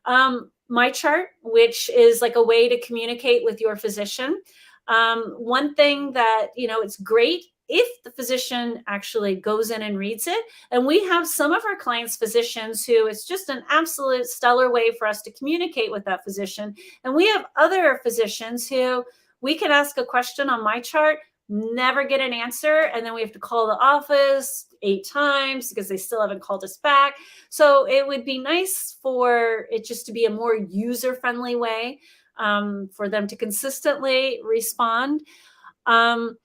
My chart, which is like a way to communicate with your physician. One thing that, it's great if the physician actually goes in and reads it. And we have some of our clients' physicians who it's just an absolute stellar way for us to communicate with that physician. And we have other physicians who we can ask a question on my chart, never get an answer, and then we have to call the office 8 times because they still haven't called us back. So it would be nice for it just to be a more user-friendly way, for them to consistently respond. Um,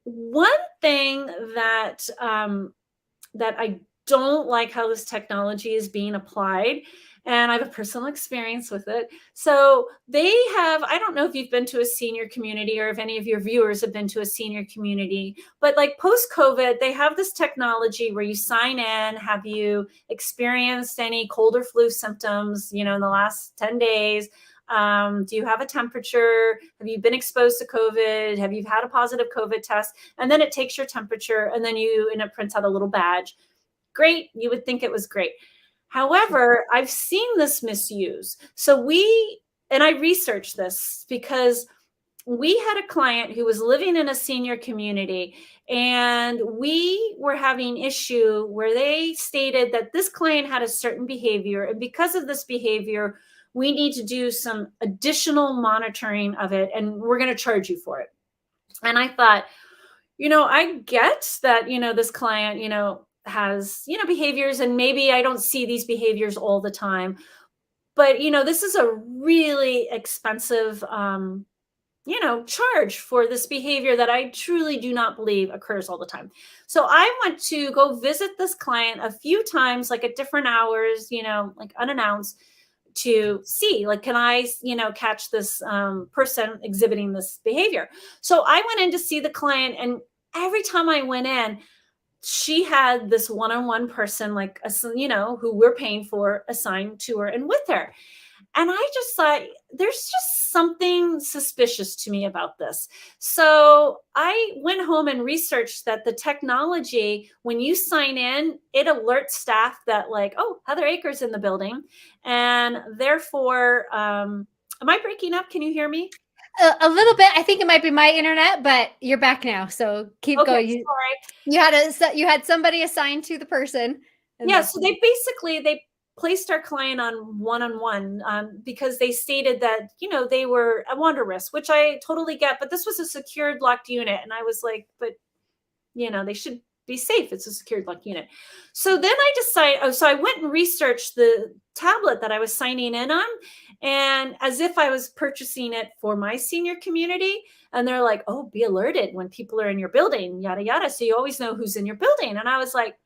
One thing that I don't like how this technology is being applied, and I have a personal experience with it. So they have, I don't know if you've been to a senior community or if any of your viewers have been to a senior community, but like post COVID, they have this technology where you sign in, have you experienced any cold or flu symptoms, in the last 10 days? Do you have a temperature? Have you been exposed to COVID? Have you had a positive COVID test? And then it takes your temperature and it prints out a little badge. Great. You would think it was great. Sure. However, I've seen this misuse. And I researched this because we had a client who was living in a senior community, and we were having issue where they stated that this client had a certain behavior, and because of this behavior we need to do some additional monitoring of it, and we're going to charge you for it. And I thought, I get that, this client, has, behaviors, and maybe I don't see these behaviors all the time. But, this is a really expensive, charge for this behavior that I truly do not believe occurs all the time. So I went to go visit this client a few times, like at different hours, like unannounced, to see, like, can I, catch this person exhibiting this behavior. So I went in to see the client, and every time I went in, she had this one-on-one person, like, who we're paying for, assigned to her and with her. And I just thought, there's just something suspicious to me about this. So I went home and researched that the technology, when you sign in, it alerts staff that, like, oh, Heather Akers in the building. And therefore, am I breaking up? Can you hear me? A little bit. I think it might be my internet, but you're back now. So keep Okay, going. sorry. You had somebody assigned to the person, and Yeah, that's so they placed our client on one-on-one, because they stated that, they were a wander risk, which I totally get, but this was a secured locked unit. And I was like, but, they should be safe. It's a secured locked unit. So then I decided, so I went and researched the tablet that I was signing in on, and as if I was purchasing it for my senior community. And they're like, oh, be alerted when people are in your building, yada, yada. So you always know who's in your building. And I was like,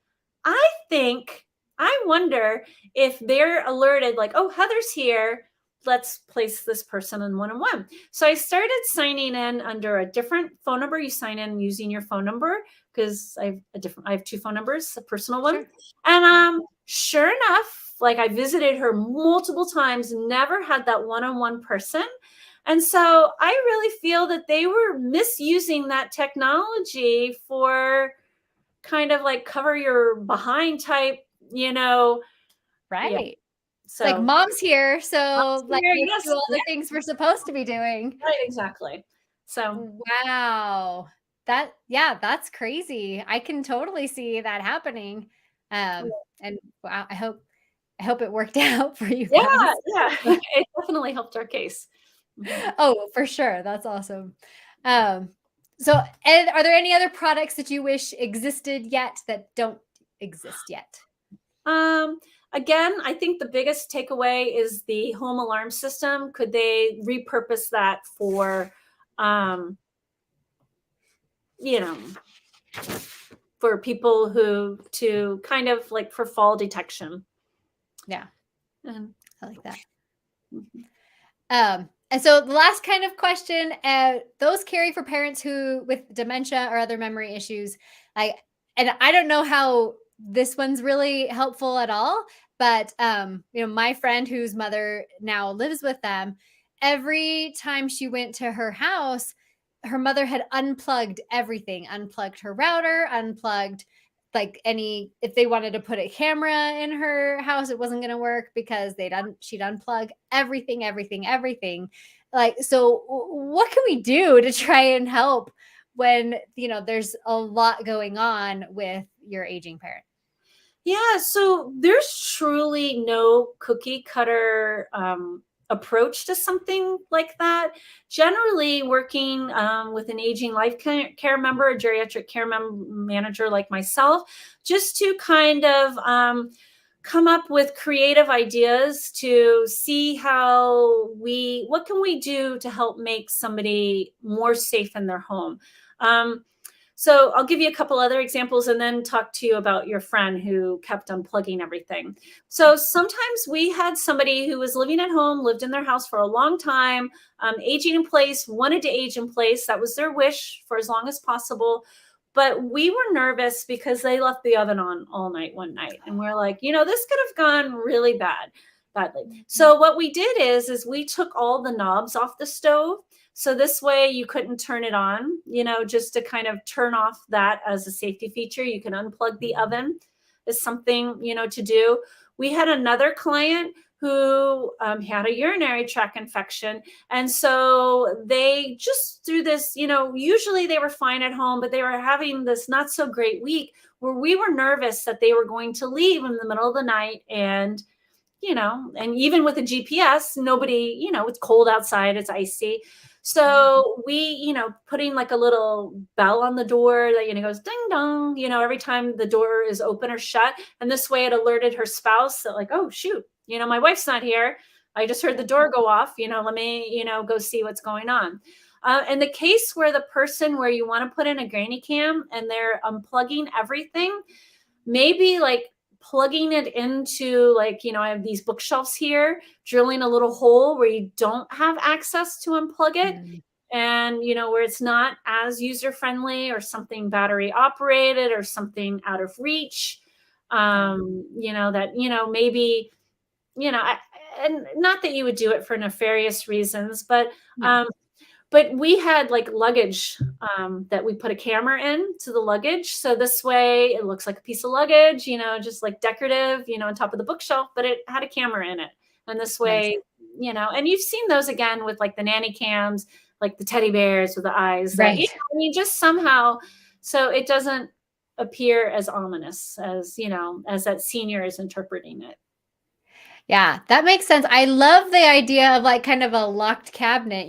I think, I wonder if they're alerted, like, oh, Heather's here. Let's place this person in one-on-one. So I started signing in under a different phone number. You sign in using your phone number, because I have two phone numbers, a personal one. sure. And Yeah. sure enough, like, I visited her multiple times, never had that one-on-one person. And so I really feel that they were misusing that technology for kind of like cover your behind type, yeah. Right. Like So mom's here, so like here, let's yes, do all yeah, the things we're supposed to be doing. right, exactly. So Wow. Yeah, that's crazy. I can totally see that happening. And wow, I hope it worked out for you yeah, guys. yeah, it definitely helped our case. Mhm. Oh, for sure. That's awesome. Um, so and are there any other products that you wish existed yet that don't exist yet? Um, Again, I think the biggest takeaway is the home alarm system. Could they repurpose that for, um, you know, for people who to kind of like for fall detection? Yeah, And, I like that. mhm. And so the last kind of question, those caring for parents who with dementia or other memory issues, like, and I don't know how this one's really helpful at all, but my friend whose mother now lives with them, every time she went to her house, her mother had unplugged everything, unplugged her router, unplugged like any if they wanted to put a camera in her house, it wasn't going to work because she'd unplug everything. Like, so what can we do to try and help when there's a lot going on with your aging parent? Yeah, so there's truly no cookie cutter approach to something like that. Generally, working with an aging life care member, a geriatric care manager like myself, just to kind of come up with creative ideas to see what can we do to help make somebody more safe in their home. Um, so I'll give you a couple other examples and then talk to you about your friend who kept unplugging everything. So sometimes we had somebody who was living at home, lived in their house for a long time, aging in place, wanted to age in place. That was their wish for as long as possible. But we were nervous because they left the oven on all night one night. And we're like, this could have gone really badly. Mhm. So what we did is we took all the knobs off the stove, so this way you couldn't turn it on, just to kind of turn off that as a safety feature. You can unplug the oven is something, to do. We had another client who had a urinary tract infection. And so they just through this, usually they were fine at home, but they were having this not so great week where we were nervous that they were going to leave in the middle of the night and even with a GPS, nobody, it's cold outside, it's icy. Yeah. So we, putting like a little bell on the door that, goes ding dong, every time the door is open or shut. And this way it alerted her spouse that, like, oh, shoot, my wife's not here. I just heard the Yep. door go off, let me, go see what's going on. In the case where the person where you want to put in a granny cam and they're unplugging everything, maybe like plugging it into, like, I have these bookshelves here, drilling a little hole where you don't have access to unplug it, Mm, and where it's not as user friendly, or something battery operated, or something out of reach, yeah. that maybe, and not that you would do it for nefarious reasons, No. um we had like luggage that we put a camera in to the luggage. So this way it looks like a piece of luggage, just like decorative, on top of the bookshelf, but it had a camera in it. And this Nice. way, and you've seen those again with like the nanny cams, like the teddy bears with the eyes that, Right. I mean, just somehow, so it doesn't appear as ominous as that senior is interpreting it. Yeah, that makes sense. I love the idea of like kind of a locked cabinet.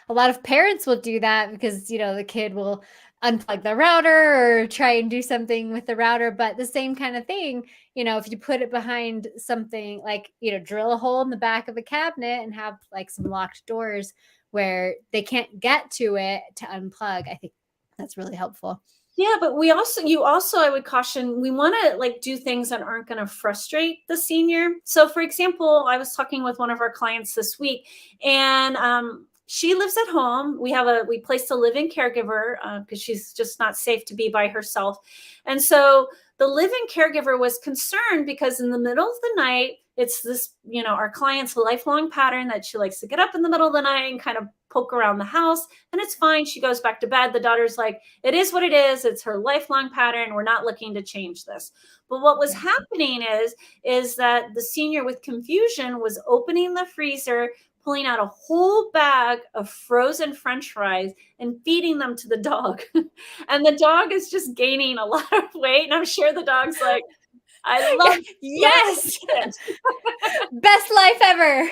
A lot of parents will do that because, the kid will unplug the router or try and do something with the router. But the same kind of thing, if you put it behind something like, drill a hole in the back of the cabinet and have like some locked doors where they can't get to it to unplug, I think that's really helpful. Yeah, but you also, I would caution, we want to like do things that aren't going to frustrate the senior. So, for example, I was talking with one of our clients this week, and she lives at home. We placed a live-in caregiver because she's just not safe to be by herself. And so the live-in caregiver was concerned because in the middle of the night, it's this, our client's lifelong pattern that she likes to get up in the middle of the night and kind of poke around the house. And it's fine. She goes back to bed. The daughter's like, it is what it is. It's her lifelong pattern. We're not looking to change this. But what was Yeah. happening is that the senior with confusion was opening the freezer, pulling out a whole bag of frozen French fries and feeding them to the dog. And the dog is just gaining a lot of weight. And I'm sure the dog's like, I love whatever Yes. this is. Best life ever.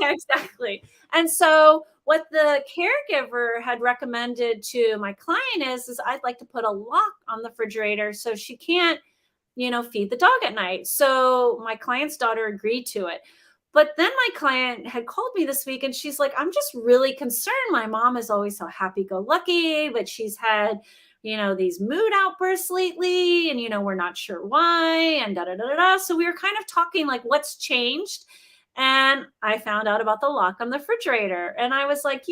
Yeah, exactly. And so what the caregiver had recommended to my client is I'd like to put a lock on the refrigerator so she can't, feed the dog at night. So my client's daughter agreed to it. But then my client had called me this week and she's like, I'm just really concerned. My mom is always so happy go lucky, but she's had, these mood outbursts lately and, we're not sure why and da da da da. Da. So we were kind of talking like what's changed. And I found out about the lock on the refrigerator. And I was like,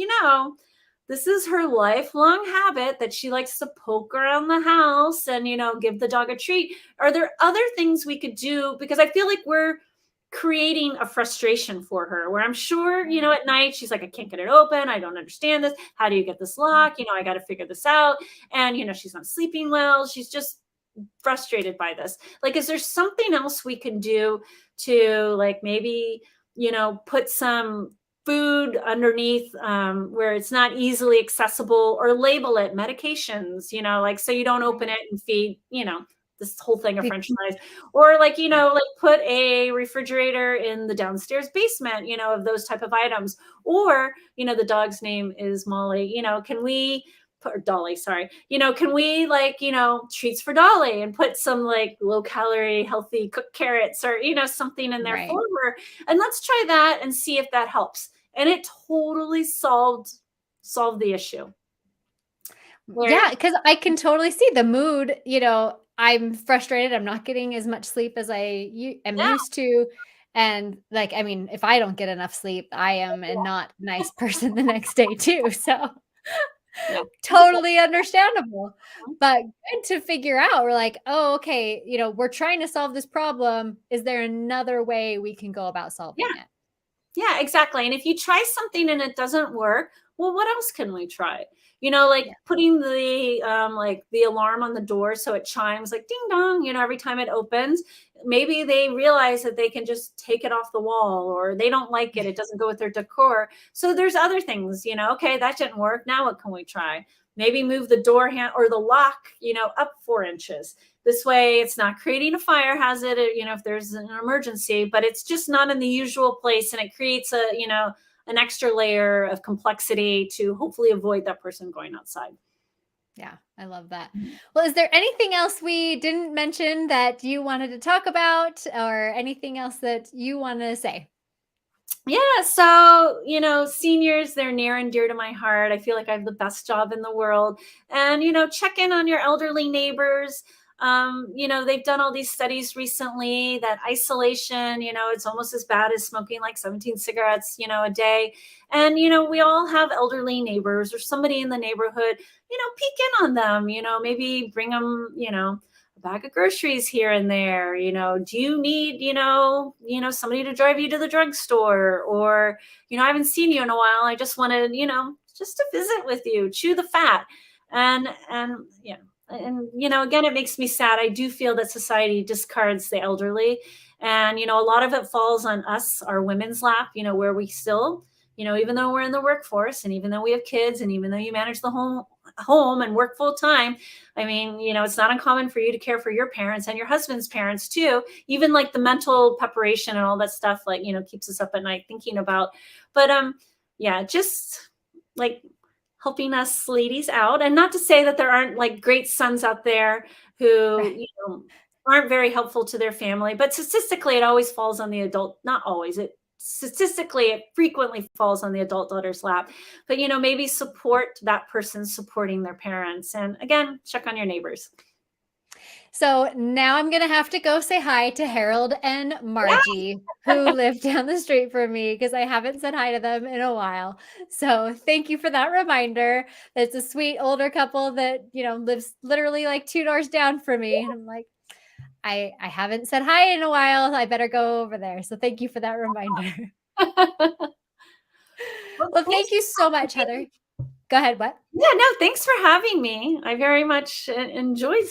this is her lifelong habit that she likes to poke around the house and, give the dog a treat. Are there other things we could do? Because I feel like we're creating a frustration for her where I'm sure, at night she's like, I can't get it open. I don't understand this. How do you get this lock? I got to figure this out. And, she's not sleeping well. She's just frustrated by this. Like, is there something else we can do to like maybe, put some food underneath where it's not easily accessible or label it medications, like so you don't open it and feed, this whole thing of French fries, or like, like put a refrigerator in the downstairs basement, of those type of items. Or, the dog's name is Molly, can we put Dolly, sorry, can we like, treats for Dolly and put some like low calorie, healthy cooked carrots or, something in there Right. for her. And let's try that and see if that helps. And it totally solved the issue. Yeah, because I can totally see the mood, I'm frustrated, I'm not getting as much sleep as am Yeah, used to, and, like, I mean, if I don't get enough sleep, I am a not nice person the next day too, so yeah. totally understandable, but good to figure out, we're like, "Oh, okay, we're trying to solve this problem, is there another way we can go about Yeah. solving it?" Yeah, exactly. And if you try something and it doesn't work, well, what else can we try? Like Yeah. putting the alarm on the door so it chimes like ding dong, every time it opens. Maybe they realize that they can just take it off the wall or they don't like it. It doesn't go with their decor. So there's other things, okay, that didn't work. Now what can we try? Maybe move the door hand or the lock, up 4 inches. This way it's not creating a fire hazard, if there's an emergency, but it's just not in the usual place. And it creates an extra layer of complexity to hopefully avoid that person going outside. Yeah, I love that. Well, is there anything else we didn't mention that you wanted to talk about or anything else that you want to say? Yeah, so, seniors, they're near and dear to my heart. I feel like I have the best job in the world. And, check in on your elderly neighbors. They've done all these studies recently that isolation, it's almost as bad as smoking like 17 cigarettes, a day. And, we all have elderly neighbors or somebody in the neighborhood, peek in on them, maybe bring them, a bag of groceries here and there. Do you need, somebody to drive you to the drugstore? Or, I haven't seen you in a while. I just wanted, just to visit with you, chew the fat. And again, it makes me sad. I do feel that society discards the elderly. And, a lot of it falls on us, our women's lap, where we still, even though we're in the workforce and even though we have kids and even though you manage the home and work full time, I mean, it's not uncommon for you to care for your parents and your husband's parents too. Even like the mental preparation and all that stuff, like, keeps us up at night thinking about. But yeah, just like helping us ladies out. And not to say that there aren't like great sons out there who, Right. aren't very helpful to their family, but statistically it always falls on the adult, not always, it frequently falls on the adult daughter's lap. But maybe support that person supporting their parents. And again, check on your neighbors. So now I'm going to have to go say hi to Harold and Yeah. Margie, who live down the street from me because I haven't said hi to them in a while. So thank you for that reminder. It's a sweet older couple that, lives literally like 2 doors down from me. And I'm like, I haven't said hi in a while. I better go over there. So thank you for that reminder. Well, Well, thanks thank you so much, for having Heather. me. Go ahead. What? Yeah, no, thanks for having me. I very much enjoyed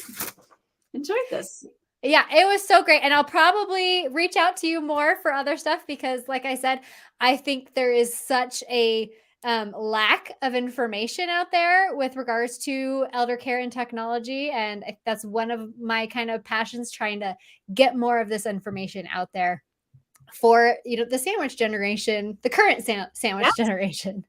this. Yeah, it was so great. And I'll probably reach out to you more for other stuff because, like I said, I think there is such a lack of information out there with regards to elder care and technology. And that's one of my kind of passions, trying to get more of this information out there. for the sandwich generation, the current Yeah. sandwich generation.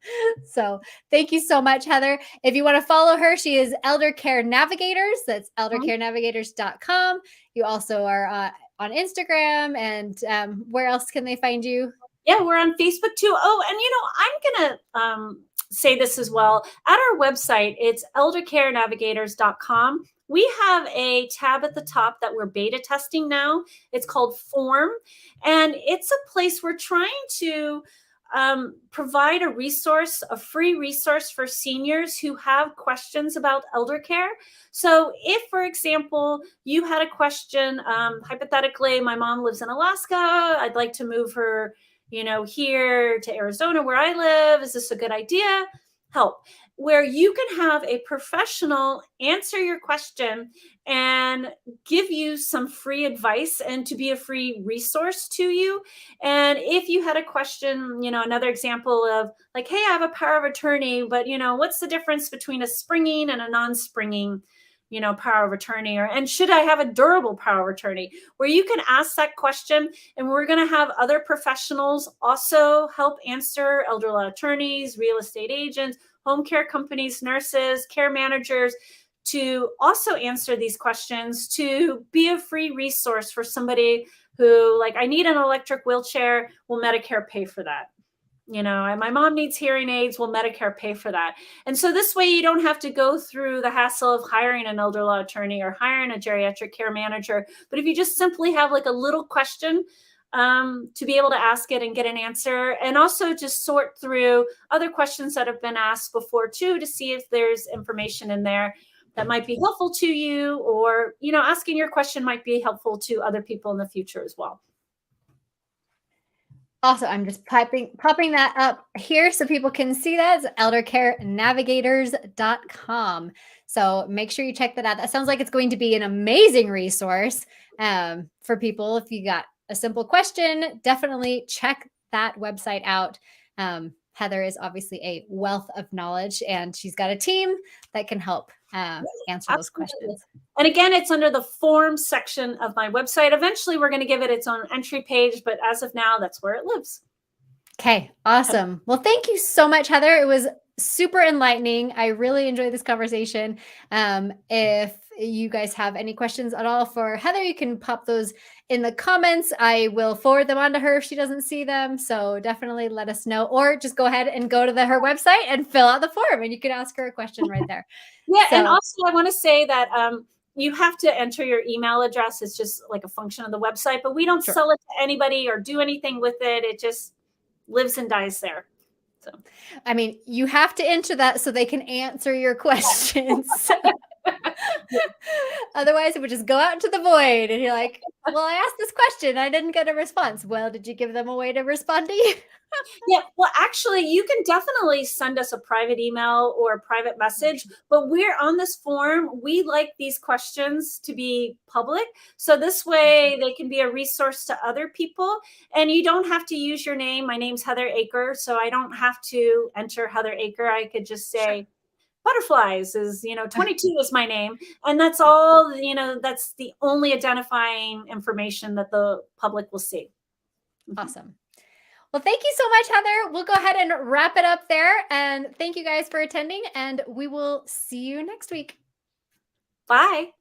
So thank you so much, Heather. If you want to follow her, she is Elder Care Navigators. That's eldercarenavigators.com. You also are on Instagram, and where else can they find you? Yeah, we're on Facebook too. Oh, and I'm gonna say this as well. At our website, it's eldercarenavigators.com. We have a tab at the top that we're beta testing now. It's called Form, and it's a place we're trying to provide a resource, a free resource for seniors who have questions about elder care. So, if, for example, you had a question, hypothetically, my mom lives in Alaska, I'd like to move her here to Arizona where I live. Is this a good idea? Help. Where you can have a professional answer your question and give you some free advice and to be a free resource to you. And if you had a question, another example of like, hey, I have a power of attorney, but what's the difference between a springing and a non-springing power of attorney, and should I have a durable power of attorney, where you can ask that question, and we're going to have other professionals also help answer: elder law attorneys, real estate agents, home care companies, nurses, care managers, to also answer these questions, to be a free resource for somebody who, like, I need an electric wheelchair. Will Medicare pay for that? My mom needs hearing aids. Will Medicare pay for that? And so this way you don't have to go through the hassle of hiring an elder law attorney or hiring a geriatric care manager. But if you just simply have like a little question, to be able to ask it and get an answer, and also just sort through other questions that have been asked before too, to see if there's information in there that might be helpful to you, or, asking your question might be helpful to other people in the future as well. Also, I'm just popping that up here so people can see that. It's eldercarenavigators.com. So make sure you check that out. That sounds like it's going to be an amazing resource for people. If you got a simple question, definitely check that website out. Heather is obviously a wealth of knowledge, and she's got a team that can help answer those questions. And again, it's under the forms section of my website. Eventually, we're going to give it its own entry page, but as of now, that's where it lives. Okay, awesome. Well, thank you so much, Heather. It was super enlightening. I really enjoyed this conversation. If you guys have any questions at all for Heather, you can pop those in the comments. I will forward them on to her if she doesn't see them. So definitely let us know, or just go ahead and go to her website and fill out the form, and you can ask her a question right there. Yeah, and also I want to say that you have to enter your email address. It's just like a function of the website, but we don't sell it to anybody or do anything with it. It just lives and dies there. So, I mean, you have to enter that so they can answer your questions. Otherwise, it would just go out into the void, and you're like, well, I asked this question, I didn't get a response. Well, did you give them a way to respond to you? Yeah, well, actually, you can definitely send us a private email or a private message, but we're on this form. We like these questions to be public. So this way they can be a resource to other people. And you don't have to use your name. My name's Heather Aker, so I don't have to enter Heather Aker. I could just say, butterflies is 22 is my name, and that's all. That's the only identifying information that the public will see. Awesome. Well, thank you so much, Heather. We'll go ahead and wrap it up there, and thank you guys for attending, and we will see you next week. Bye.